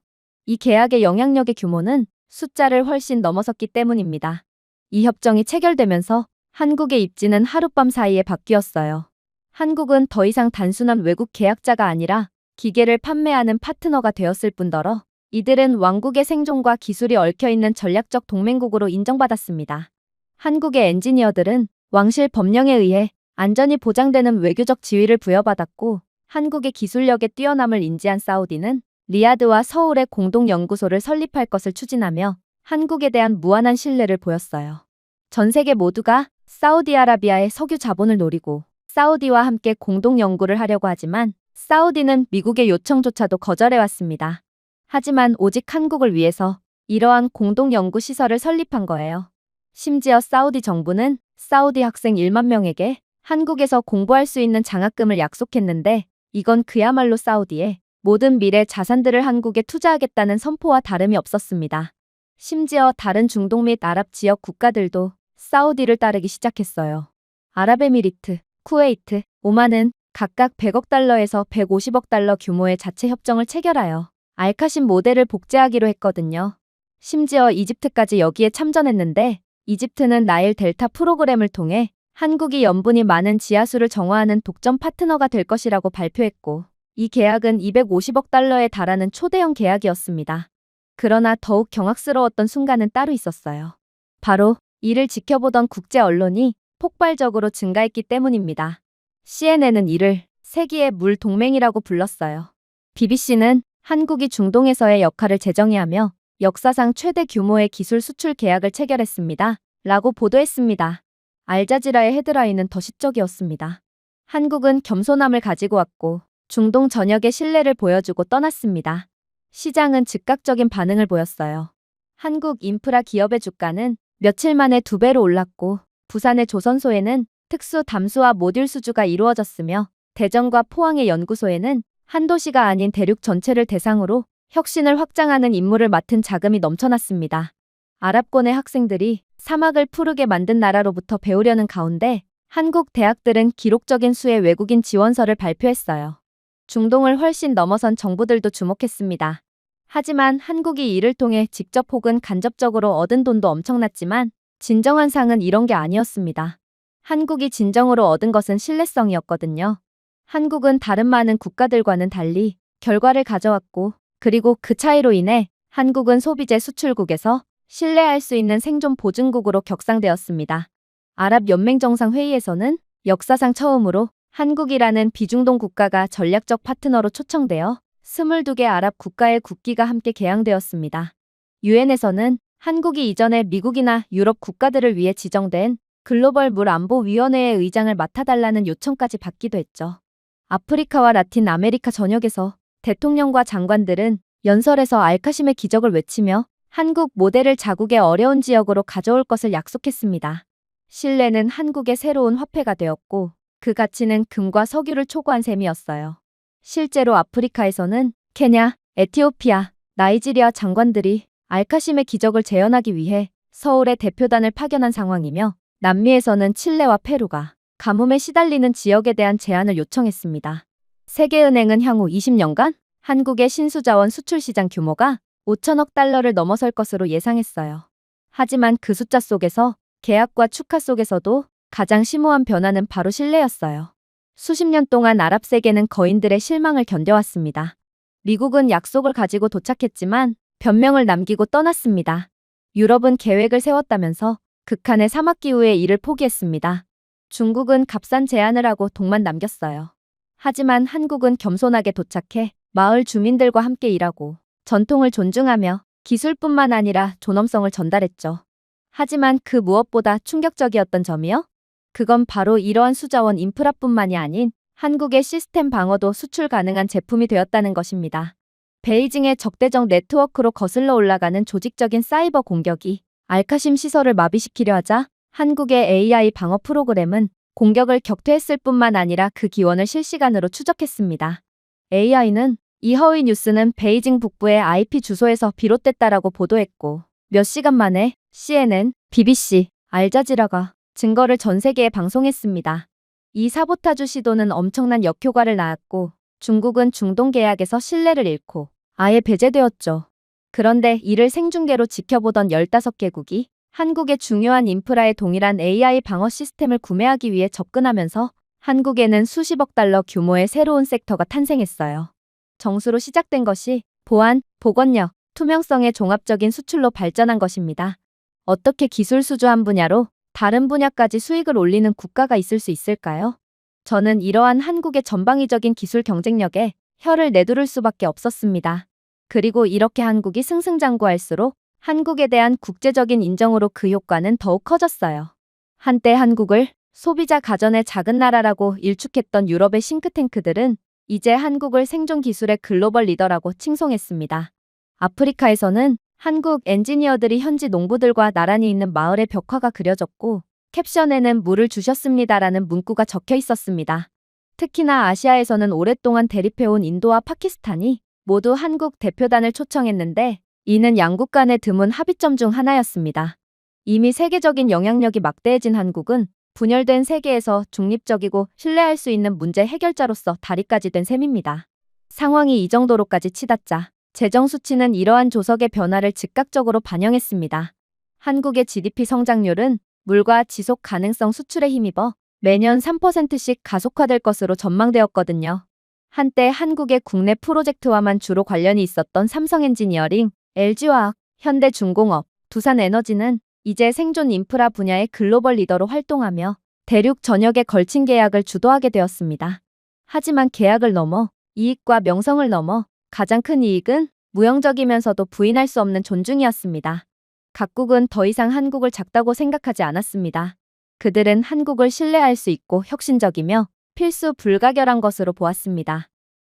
이 계약의 영향력의 규모는 숫자를 훨씬 넘어섰기 때문입니다. 이 협정이 체결되면서 한국의 입지는 하룻밤 사이에 바뀌었어요. 한국은 더 이상 단순한 외국 계약자가 아니라 기계를 판매하는 파트너가 되었을 뿐더러 이들은 왕국의 생존과 기술이 얽혀있는 전략적 동맹국으로 인정받았습니다. 한국의 엔지니어들은 왕실 법령에 의해 안전이 보장되는 외교적 지위를 부여받았고 한국의 기술력의 뛰어남을 인지한 사우디는 리야드와 서울에 공동연구소를 설립할 것을 추진하며 한국에 대한 무한한 신뢰를 보였어요. 전 세계 모두가 사우디아라비아의 석유 자본을 노리고 사우디와 함께 공동연구를 하려고 하지만 사우디는 미국의 요청조차도 거절해왔습니다. 하지만 오직 한국을 위해서 이러한 공동연구시설을 설립한 거예요. 심지어 사우디 정부는 사우디 학생 1만 명에게 한국에서 공부할 수 있는 장학금을 약속했는데 이건 그야말로 사우디의 모든 미래 자산들을 한국에 투자하겠다는 선포와 다름이 없었습니다. 심지어 다른 중동 및 아랍 지역 국가들도 사우디를 따르기 시작했어요. 아랍에미리트, 쿠웨이트, 오만은 각각 100억 달러에서 150억 달러 규모의 자체 협정을 체결하여 알카심 모델을 복제하기로 했거든요. 심지어 이집트까지 여기에 참전했는데 이집트는 나일 델타 프로그램을 통해 한국이 염분이 많은 지하수를 정화하는 독점 파트너가 될 것이라고 발표했고 이 계약은 250억 달러에 달하는 초대형 계약이었습니다. 그러나 더욱 경악스러웠던 순간은 따로 있었어요. 바로 이를 지켜보던 국제 언론이 폭발적으로 증가했기 때문입니다. CNN은 이를 세기의 물 동맹이라고 불렀어요. BBC는 한국이 중동에서의 역할을 재정의하며 역사상 최대 규모의 기술 수출 계약을 체결했습니다. 라고 보도했습니다. 알자지라의 헤드라인은 더 시적이었습니다. 한국은 겸손함을 가지고 왔고 중동 전역의 신뢰를 보여주고 떠났습니다. 시장은 즉각적인 반응을 보였어요. 한국 인프라 기업의 주가는 며칠 만에 2배로 올랐고 부산의 조선소에는 특수 담수화 모듈 수주가 이루어졌으며 대전과 포항의 연구소에는 한 도시가 아닌 대륙 전체를 대상으로 혁신을 확장하는 임무를 맡은 자금이 넘쳐났습니다. 아랍권의 학생들이 사막을 푸르게 만든 나라로부터 배우려는 가운데 한국 대학들은 기록적인 수의 외국인 지원서를 발표했어요. 중동을 훨씬 넘어선 정부들도 주목했습니다. 하지만 한국이 이를 통해 직접 혹은 간접적으로 얻은 돈도 엄청났지만 진정한 상은 이런 게 아니었습니다. 한국이 진정으로 얻은 것은 신뢰성이었거든요. 한국은 다른 많은 국가들과는 달리 결과를 가져왔고 그리고 그 차이로 인해 한국은 소비재 수출국에서 신뢰할 수 있는 생존 보증국으로 격상되었습니다. 아랍연맹 정상회의에서는 역사상 처음으로 한국이라는 비중동 국가가 전략적 파트너로 초청되어 22개 아랍 국가의 국기가 함께 개양되었습니다. 유엔에서는 한국이 이전에 미국이나 유럽 국가들을 위해 지정된 글로벌 물안보위원회의 의장을 맡아달라는 요청까지 받기도 했죠. 아프리카와 라틴 아메리카 전역에서 대통령과 장관들은 연설에서 알카심의 기적을 외치며 한국 모델을 자국의 어려운 지역으로 가져올 것을 약속했습니다. 신뢰는 한국의 새로운 화폐가 되었고 그 가치는 금과 석유를 초과한 셈이었어요. 실제로 아프리카에서는 케냐, 에티오피아, 나이지리아 장관들이 알카심의 기적을 재현하기 위해 서울에 대표단을 파견한 상황이며 남미에서는 칠레와 페루가 가뭄에 시달리는 지역에 대한 제안을 요청했습니다. 세계은행은 향후 20년간 한국의 신수자원 수출 시장 규모가 5천억 달러를 넘어설 것으로 예상했어요. 하지만 그 숫자 속에서 계약과 축하 속에서도 가장 심오한 변화는 바로 신뢰였어요. 수십 년 동안 아랍 세계는 거인들의 실망을 견뎌왔습니다. 미국은 약속을 가지고 도착했지만 변명을 남기고 떠났습니다. 유럽은 계획을 세웠다면서 극한의 사막기후에 일을 포기했습니다. 중국은 값싼 제안을 하고 동만 남겼어요. 하지만 한국은 겸손하게 도착해 마을 주민들과 함께 일하고 전통을 존중하며 기술뿐만 아니라 존엄성을 전달했죠. 하지만 그 무엇보다 충격적이었던 점이요? 그건 바로 이러한 수자원 인프라뿐만이 아닌 한국의 시스템 방어도 수출 가능한 제품이 되었다는 것입니다. 베이징의 적대적 네트워크로 거슬러 올라가는 조직적인 사이버 공격이 알카심 시설을 마비시키려 하자 한국의 AI 방어 프로그램은 공격을 격퇴했을 뿐만 아니라 그 기원을 실시간으로 추적했습니다. AI는 이 허위 뉴스는 베이징 북부의 IP 주소에서 비롯됐다라고 보도했고 몇 시간 만에 CNN, BBC, 알자지라가 증거를 전 세계에 방송했습니다. 이 사보타주 시도는 엄청난 역효과를 낳았고 중국은 중동 계약에서 신뢰를 잃고 아예 배제되었죠. 그런데 이를 생중계로 지켜보던 15개국이 한국의 중요한 인프라에 동일한 AI 방어 시스템을 구매하기 위해 접근하면서 한국에는 수십억 달러 규모의 새로운 섹터가 탄생했어요. 정수로 시작된 것이 보안, 보건력, 투명성의 종합적인 수출로 발전한 것입니다. 어떻게 기술 수주 한 분야로 다른 분야까지 수익을 올리는 국가가 있을 수 있을까요? 저는 이러한 한국의 전방위적인 기술 경쟁력에 혀를 내두를 수밖에 없었습니다. 그리고 이렇게 한국이 승승장구할수록 한국에 대한 국제적인 인정으로 그 효과는 더욱 커졌어요. 한때 한국을 소비자 가전의 작은 나라라고 일축했던 유럽의 싱크탱크들은 이제 한국을 생존 기술의 글로벌 리더라고 칭송했습니다. 아프리카에서는 한국 엔지니어들이 현지 농부들과 나란히 있는 마을의 벽화가 그려졌고 캡션에는 물을 주셨습니다라는 문구가 적혀 있었습니다. 특히나 아시아에서는 오랫동안 대립해온 인도와 파키스탄이 모두 한국 대표단을 초청했는데 이는 양국 간의 드문 합의점 중 하나였습니다. 이미 세계적인 영향력이 막대해진 한국은 분열된 세계에서 중립적이고 신뢰할 수 있는 문제 해결자로서 다리까지 된 셈입니다. 상황이 이 정도로까지 치닫자 재정 수치는 이러한 조석의 변화를 즉각적으로 반영했습니다. 한국의 GDP 성장률은 물과 지속 가능성 수출에 힘입어 매년 3%씩 가속화될 것으로 전망되었거든요. 한때 한국의 국내 프로젝트와만 주로 관련이 있었던 삼성엔지니어링, LG화학, 현대중공업, 두산에너지는 이제 생존 인프라 분야의 글로벌 리더로 활동하며 대륙 전역에 걸친 계약을 주도하게 되었습니다. 하지만 계약을 넘어 이익과 명성을 넘어 가장 큰 이익은 무형적이면서도 부인할 수 없는 존중이었습니다. 각국은 더 이상 한국을 작다고 생각하지 않았습니다. 그들은 한국을 신뢰할 수 있고 혁신적이며 필수 불가결한 것으로 보았습니다.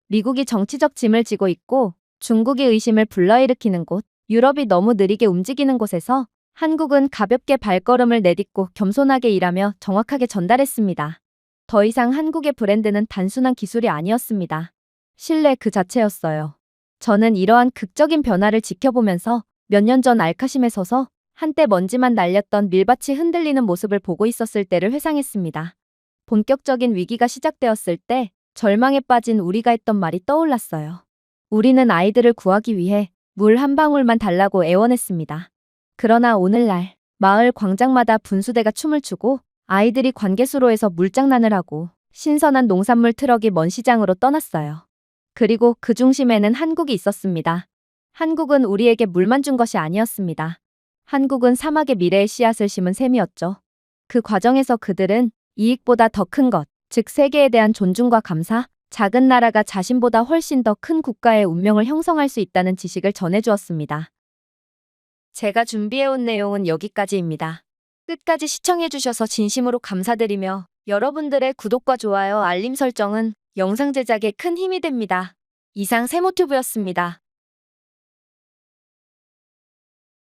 미국이 정치적 짐을 지고 있고 중국이 의심을 불러일으키는 곳, 유럽이 너무 느리게 움직이는 곳에서 한국은 가볍게 발걸음을 내딛고 겸손하게 일하며 정확하게 전달했습니다. 더 이상 한국의 브랜드는 단순한 기술이 아니었습니다. 신뢰 그 자체였어요. 저는 이러한 극적인 변화를 지켜보면서 몇 년 전 알카심에 서서 한때 먼지만 날렸던 밀밭이 흔들리는 모습을 보고 있었을 때를 회상했습니다. 본격적인 위기가 시작되었을 때 절망에 빠진 우리가 했던 말이 떠올랐어요. 우리는 아이들을 구하기 위해 물 한 방울만 달라고 애원했습니다. 그러나 오늘날 마을 광장마다 분수대가 춤을 추고 아이들이 관계수로에서 물장난을 하고 신선한 농산물 트럭이 먼 시장으로 떠났어요. 그리고 그 중심에는 한국이 있었습니다. 한국은 우리에게 물만 준 것이 아니었습니다. 한국은 사막의 미래의 씨앗을 심은 셈이었죠. 그 과정에서 그들은 이익보다 더 큰 것, 즉 세계에 대한 존중과 감사, 작은 나라가 자신보다 훨씬 더 큰 국가의 운명을 형성할 수 있다는 지식을 전해주었습니다. 제가 준비해온 내용은 여기까지입니다. 끝까지 시청해주셔서 진심으로 감사드리며 여러분들의 구독과 좋아요, 알림 설정은 영상 제작에 큰 힘이 됩니다. 이상 세모튜브였습니다.